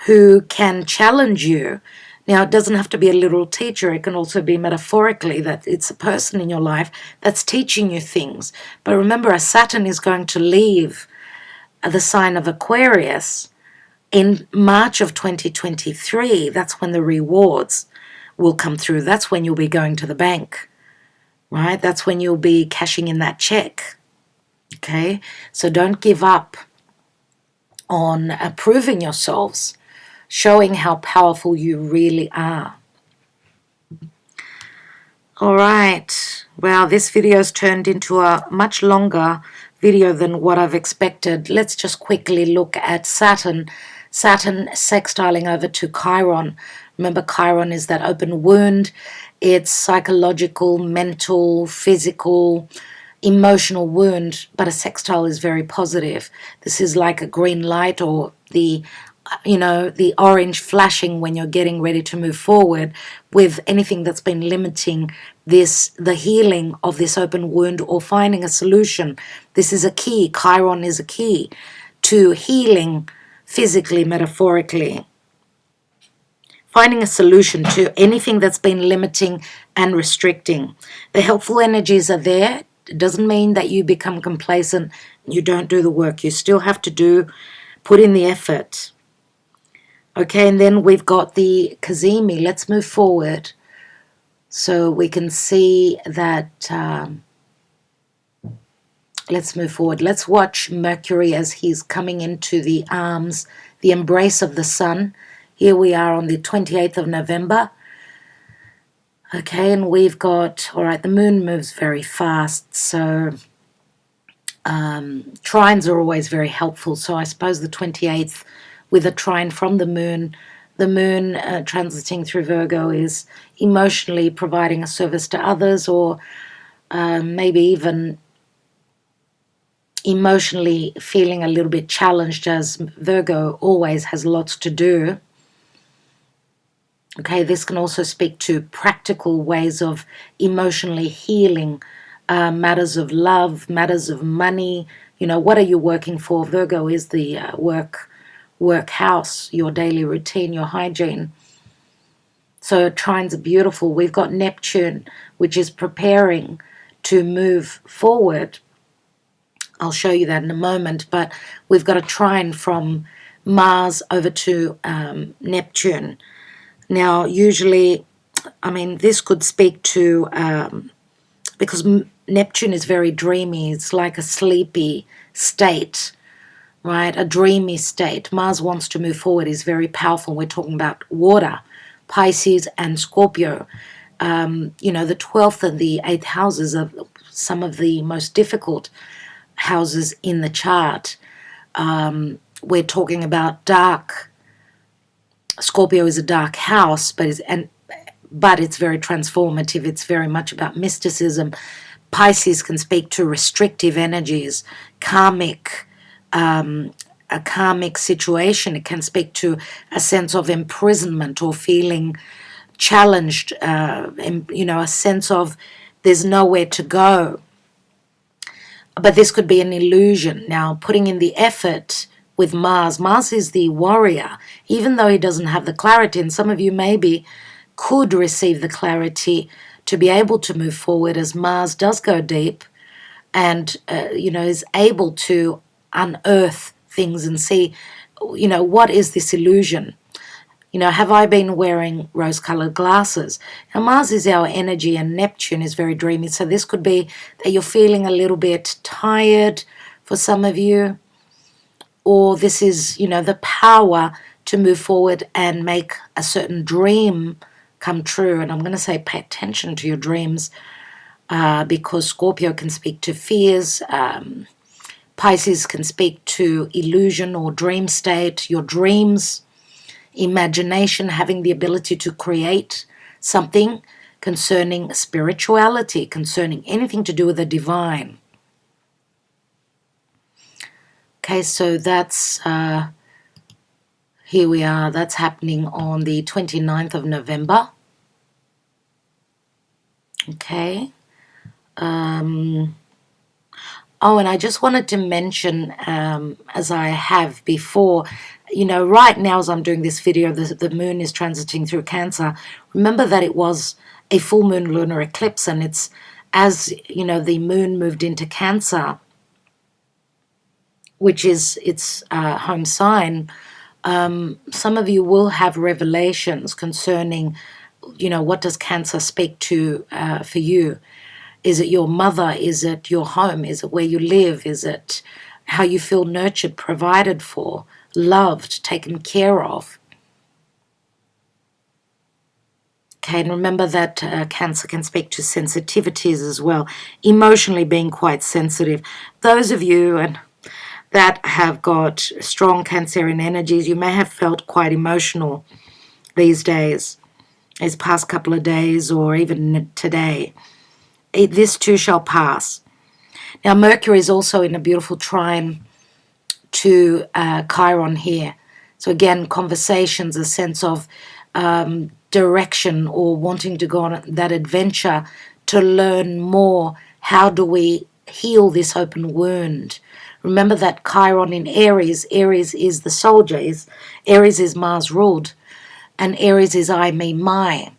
who can challenge you. Now, it doesn't have to be a literal teacher. It can also be metaphorically that it's a person in your life that's teaching you things. But remember, as Saturn is going to leave the sign of Aquarius in March of 2023, that's when the rewards will come through. That's when you'll be going to the bank, right? That's when you'll be cashing in that check, okay? So don't give up on proving yourselves, showing how powerful you really are. All right. Well, this video's turned into a much longer video than what I've expected. Let's just quickly look at Saturn. Saturn sextiling over to Chiron. Remember, Chiron is that open wound. It's psychological, mental, physical, emotional wound, but a sextile is very positive. This is like a green light, or the, you know, the orange flashing when you're getting ready to move forward with anything that's been limiting this, the healing of this open wound, or finding a solution. This is a key. Chiron is a key to healing physically, metaphorically. Finding a solution to anything that's been limiting and restricting. The helpful energies are there. It doesn't mean that you become complacent, you don't do the work. You still have to do Put in the effort. Okay, and then we've got the Cazimi. Let's move forward so we can see that. Let's move forward. Let's watch Mercury as he's coming into the arms, the embrace of the sun. Here we are on the 28th of November. Okay, and we've got, all right, the moon moves very fast, so trines are always very helpful. So I suppose the 28th with a trine from the moon transiting through Virgo is emotionally providing a service to others, or maybe even emotionally feeling a little bit challenged, as Virgo always has lots to do. Okay, this can also speak to practical ways of emotionally healing, matters of love, matters of money. You know, what are you working for? Virgo is the work house, your daily routine, your hygiene. So trines are beautiful. We've got Neptune, which is preparing to move forward. I'll show you that in a moment, but we've got a trine from Mars over to Neptune. Now, usually, I mean, this could speak to, because Neptune is very dreamy. It's like a sleepy state, right? A dreamy state. Mars wants to move forward, is very powerful. We're talking about water, Pisces and Scorpio. You know, the 12th and the 8th houses are some of the most difficult houses in the chart. We're talking about dark. Scorpio is a dark house, but it's very transformative. It's very much about mysticism. Pisces can speak to restrictive energies, karmic, a karmic situation. It can speak to a sense of imprisonment or feeling challenged, you know, a sense of there's nowhere to go. But this could be an illusion. Now, putting in the effort with Mars. Mars is the warrior, even though he doesn't have the clarity, and some of you maybe could receive the clarity to be able to move forward, as Mars does go deep and, you know, is able to unearth things and see, you know, what is this illusion? You know, have I been wearing rose-colored glasses? Now, Mars is our energy and Neptune is very dreamy. So this could be that you're feeling a little bit tired for some of you. Or this is, you know, the power to move forward and make a certain dream come true. And I'm going to say pay attention to your dreams because Scorpio can speak to fears. Pisces can speak to illusion or dream state, your dreams. Imagination, having the ability to create something concerning spirituality, concerning anything to do with the divine. Okay, so that's, here we are, that's happening on the 29th of November. Okay. Oh, and I just wanted to mention, as I have before, you know, right now as I'm doing this video, the moon is transiting through Cancer. Remember that it was a full moon lunar eclipse, and it's as, you know, the moon moved into Cancer, which is its home sign, some of you will have revelations concerning, you know, what does Cancer speak to for you? Is it your mother? Is it your home? Is it where you live? Is it how you feel nurtured, provided for, loved, taken care of? Okay, and remember that Cancer can speak to sensitivities as well, emotionally being quite sensitive. Those of you that have got strong Cancerian energies, you may have felt quite emotional these days, these past couple of days, or even today. This too shall pass. Now, Mercury is also in a beautiful trine to Chiron here. So again, conversations, a sense of direction or wanting to go on that adventure to learn more. How do we heal this open wound? Remember that Chiron in Aries is the soldier. Aries is Mars ruled, and Aries is I, me, my.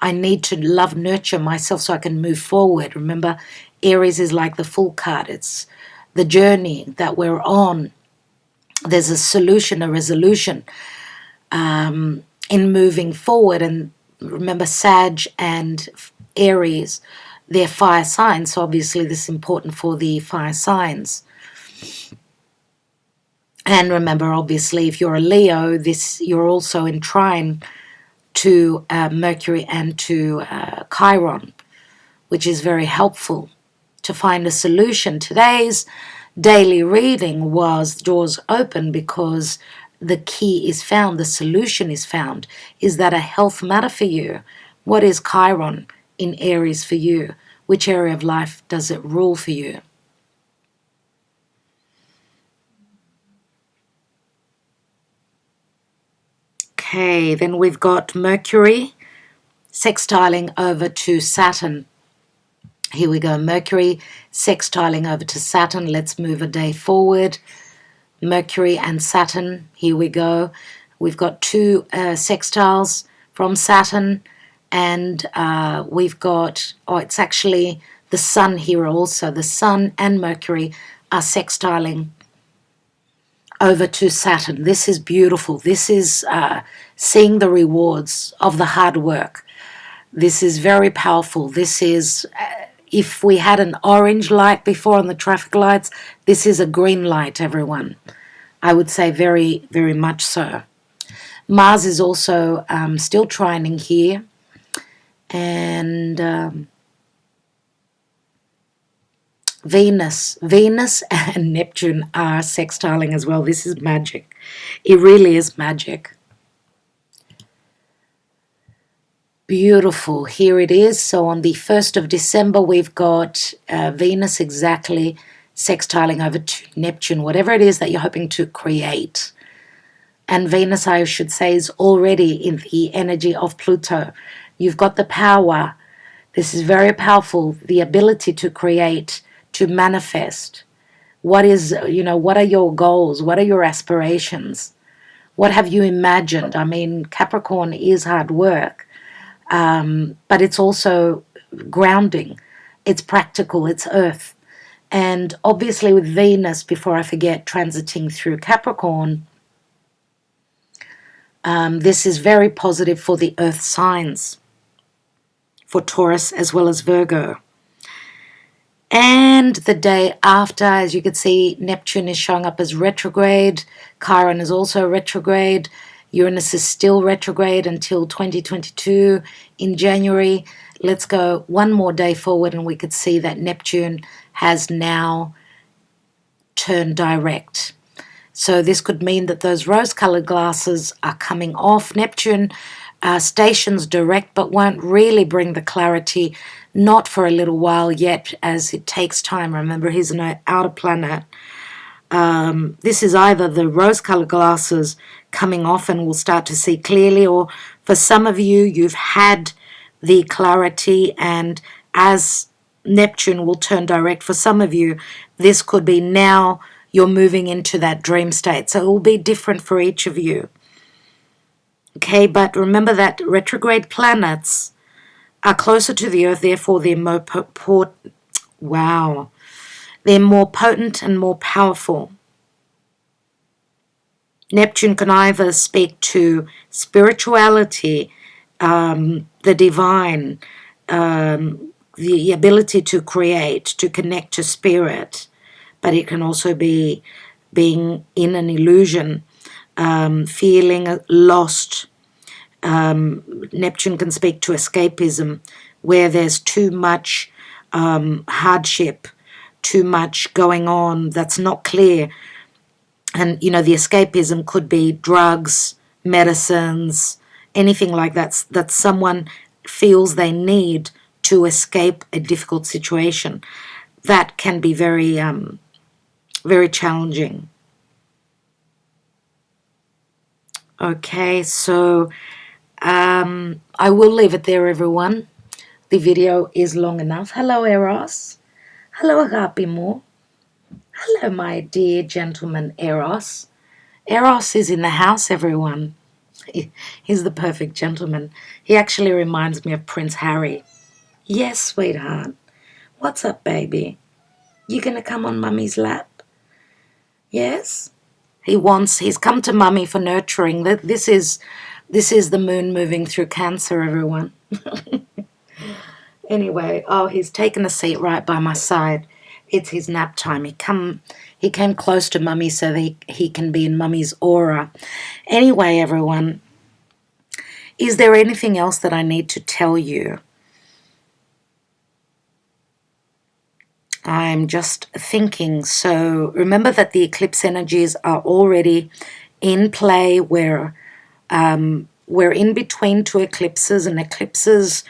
I need to love, nurture myself so I can move forward. Remember, Aries is like the full card. It's the journey that we're on. there's a solution, a resolution in moving forward. And remember, Sag and Aries, they're fire signs, so obviously this is important for the fire signs. And remember, obviously, if you're a Leo, you're also in trine to Mercury and to Chiron, which is very helpful to find a solution. Today's daily reading was doors open because the key is found, the solution is found. Is that a health matter for you? What is Chiron in Aries for you? Which area of life does it rule for you? Okay, then we've got Mercury sextiling over to Saturn. Here we go, Mercury sextiling over to Saturn. Let's move a day forward. Mercury and Saturn, here we go. We've got two sextiles from Saturn, and we've got, it's actually the Sun here also. The Sun and Mercury are sextiling over to Saturn. This is beautiful. This is seeing the rewards of the hard work. This is very powerful. This is, if we had an orange light before on the traffic lights, this is a green light, everyone. I would say very, very much so. Mars is also still trining here. And Venus and Neptune are sextiling as well. This is magic. It really is magic. Beautiful. Here it is. So on the 1st of December, we've got Venus exactly sextiling over to Neptune, whatever it is that you're hoping to create. And Venus, I should say, is already in the energy of Pluto. You've got the power. This is very powerful, the ability to create, to manifest. What is, what are your goals? What are your aspirations? What have you imagined? I mean, Capricorn is hard work, but it's also grounding. It's practical. It's earth. And obviously with Venus, before I forget, transiting through Capricorn, this is very positive for the earth signs, for Taurus as well as Virgo. And the day after, as you can see, Neptune is showing up as retrograde. Chiron is also retrograde. Uranus is still retrograde until 2022 in January. Let's go one more day forward and we could see that Neptune has now turned direct. So this could mean that those rose-colored glasses are coming off. Neptune stations direct but won't really bring the clarity, not for a little while yet, as it takes time. Remember, he's an outer planet. This is either the rose-colored glasses coming off and we'll start to see clearly, or for some of you, you've had the clarity, and as Neptune will turn direct for some of you, this could be now you're moving into that dream state. So it will be different for each of you. Okay, but remember that retrograde planets are closer to the Earth, therefore they're more they're more potent and more powerful. Neptune can either speak to spirituality, the divine, the ability to create, to connect to spirit, but it can also be being in an illusion, feeling lost. Neptune can speak to escapism, where there's too much hardship, too much going on that's not clear. And, the escapism could be drugs, medicines, anything like that, that someone feels they need to escape a difficult situation. That can be very, very challenging. Okay, so I will leave it there, everyone. The video is long enough. Hello, Eros. Hello, Agapimo. Hello, my dear gentleman, Eros. Eros is in the house, everyone. He's the perfect gentleman. He actually reminds me of Prince Harry. Yes, sweetheart. What's up, baby? You gonna come on Mummy's lap? Yes? He's come to mummy for nurturing. This is the moon moving through Cancer, everyone. Anyway, oh, he's taken a seat right by my side. It's his nap time. He came close to mummy so that he can be in mummy's aura. Anyway, everyone, is there anything else that I need to tell you? I'm just thinking. So remember that the eclipse energies are already in play. We're in between two eclipses, and eclipses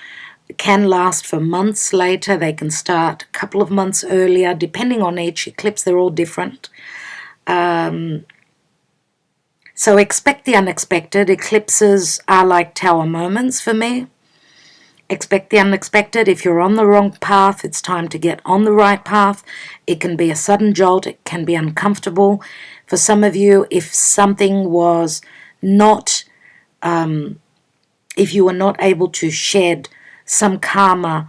can last for months later. They can start a couple of months earlier, depending on each eclipse. They're all different. So expect the unexpected. Eclipses are like tower moments for me. Expect the unexpected. If you're on the wrong path, it's time to get on the right path. It can be a sudden jolt. It can be uncomfortable. For some of you, if something was not, if you were not able to shed some karma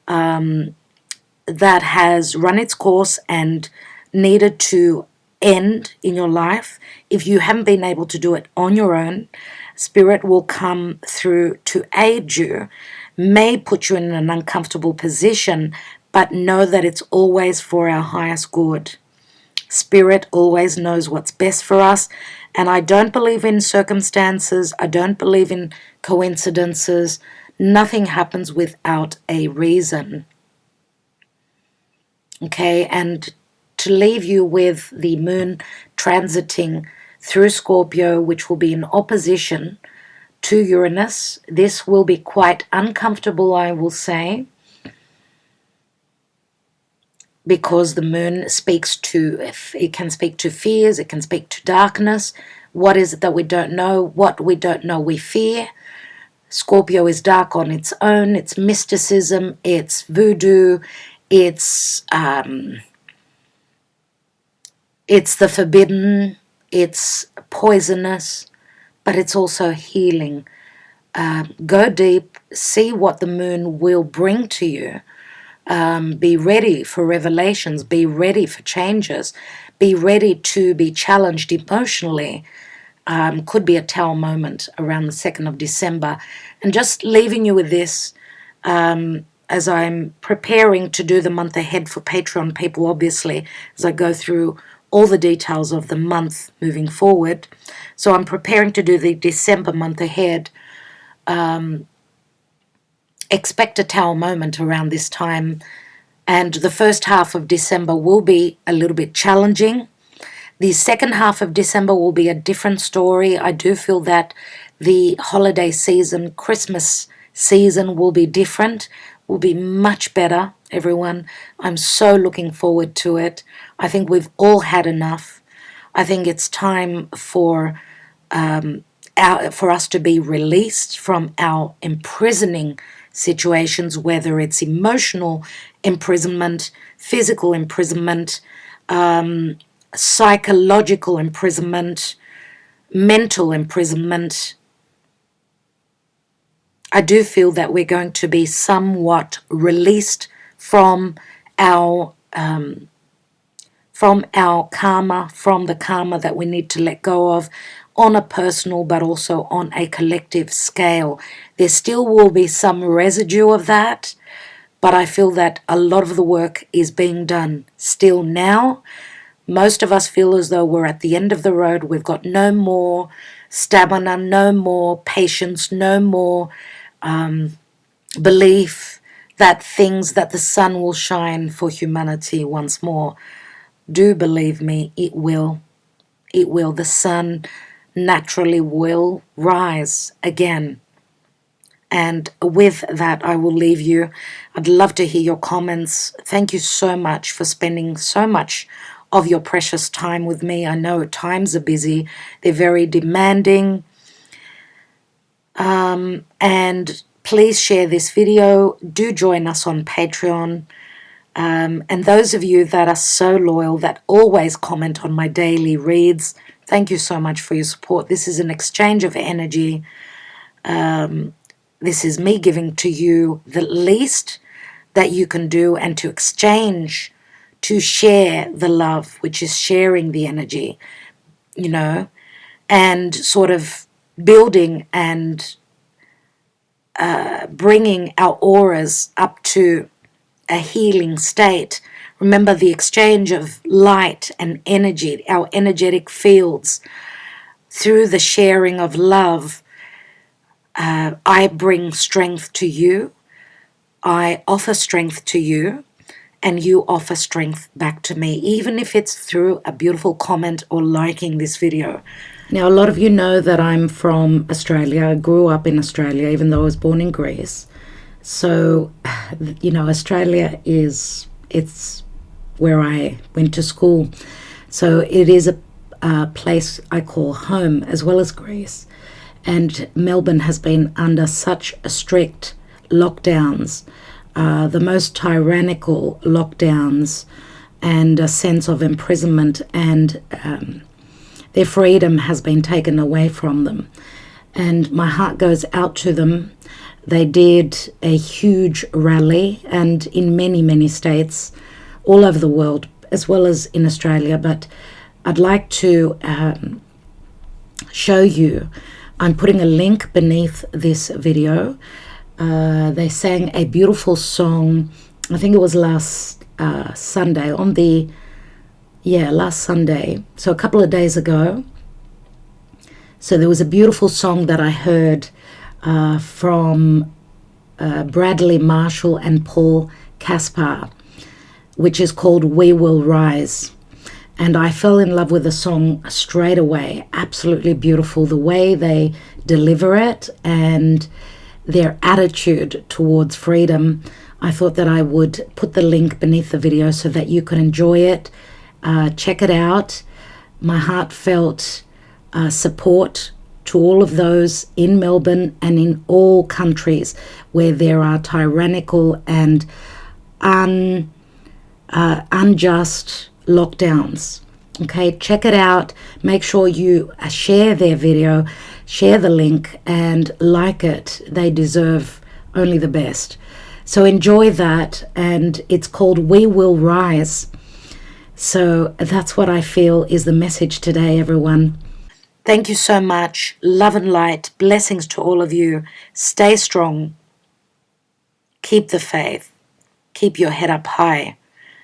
that has run its course and needed to end in your life, if you haven't been able to do it on your own, Spirit will come through to aid you, may put you in an uncomfortable position, but know that it's always for our highest good. Spirit always knows what's best for us, and I don't believe in circumstances. I don't believe in coincidences. Nothing happens without a reason. Okay, and to leave you with the moon transiting through Scorpio, which will be in opposition to Uranus. This will be quite uncomfortable, I will say, because the moon speaks to, it can speak to fears, it can speak to darkness. What is it that we don't know? What we don't know we fear. Scorpio is dark on its own. It's mysticism, it's voodoo, it's the forbidden, it's poisonous, but it's also healing. Go deep, see what the moon will bring to you. Be ready for revelations, be ready for changes, be ready to be challenged emotionally. Could be a tell moment around the 2nd of December. And just leaving you with this, as I'm preparing to do the month ahead for Patreon people, obviously, as I go through all the details of the month moving forward. So I'm preparing to do the December month ahead. Expect a towel moment around this time, and the first half of December will be a little bit challenging. The second half of December will be a different story. I do feel that the holiday season, Christmas season, will be different, will be much better, everyone. I'm so looking forward to it. I think we've all had enough. I think it's time for us to be released from our imprisoning situations, whether it's emotional imprisonment, physical imprisonment, psychological imprisonment, mental imprisonment. I do feel that we're going to be somewhat released from our karma, from the karma that we need to let go of on a personal but also on a collective scale. There still will be some residue of that, but I feel that a lot of the work is being done still now. Most of us feel as though we're at the end of the road. We've got no more stamina, no more patience, no more belief that the sun will shine for humanity once more. Do believe me, it will. It will. The sun naturally will rise again. And with that, I will leave you. I'd love to hear your comments. Thank you so much for spending so much of your precious time with me. I know times are busy. They're very demanding. And please share this video. Do join us on Patreon. And those of you that are so loyal, that always comment on my daily reads, thank you so much for your support. This is an exchange of energy. This is me giving to you the least that you can do, and to exchange, to share the love, which is sharing the energy. you know, and sort of building and bringing our auras up to a healing state. Remember the exchange of light and energy, our energetic fields, through the sharing of love. I bring strength to you. I offer strength to you, and you offer strength back to me, even if it's through a beautiful comment or liking this video. Now, a lot of you know that I'm from Australia. I grew up in Australia, even though I was born in Greece. So, you know, Australia it's where I went to school. So it is a place I call home, as well as Greece. And Melbourne has been under such strict lockdowns, the most tyrannical lockdowns, and a sense of imprisonment, and their freedom has been taken away from them. And my heart goes out to them. They did a huge rally, and in many, many states all over the world, as well as in Australia. But I'd like to show you, I'm putting a link beneath this video. They sang a beautiful song, I think it was last Sunday, last Sunday, so a couple of days ago. So there was a beautiful song that I heard from Bradley Marshall and Paul Caspar, which is called We Will Rise. And I fell in love with the song straight away. Absolutely beautiful, the way they deliver it and their attitude towards freedom. I thought that I would put the link beneath the video so that you can enjoy it. Check it out. My heartfelt support to all of those in Melbourne and in all countries where there are tyrannical and unjust lockdowns. Okay, check it out. Make sure you share their video, share the link, and like it. They deserve only the best. So enjoy that, and it's called We Will Rise. So that's what I feel is the message today, everyone. Thank you so much. Love and light. Blessings to all of you. Stay strong. Keep the faith. Keep your head up high,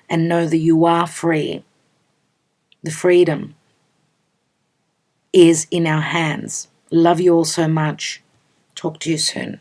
and know that you are free. The freedom is in our hands. Love you all so much. Talk to you soon.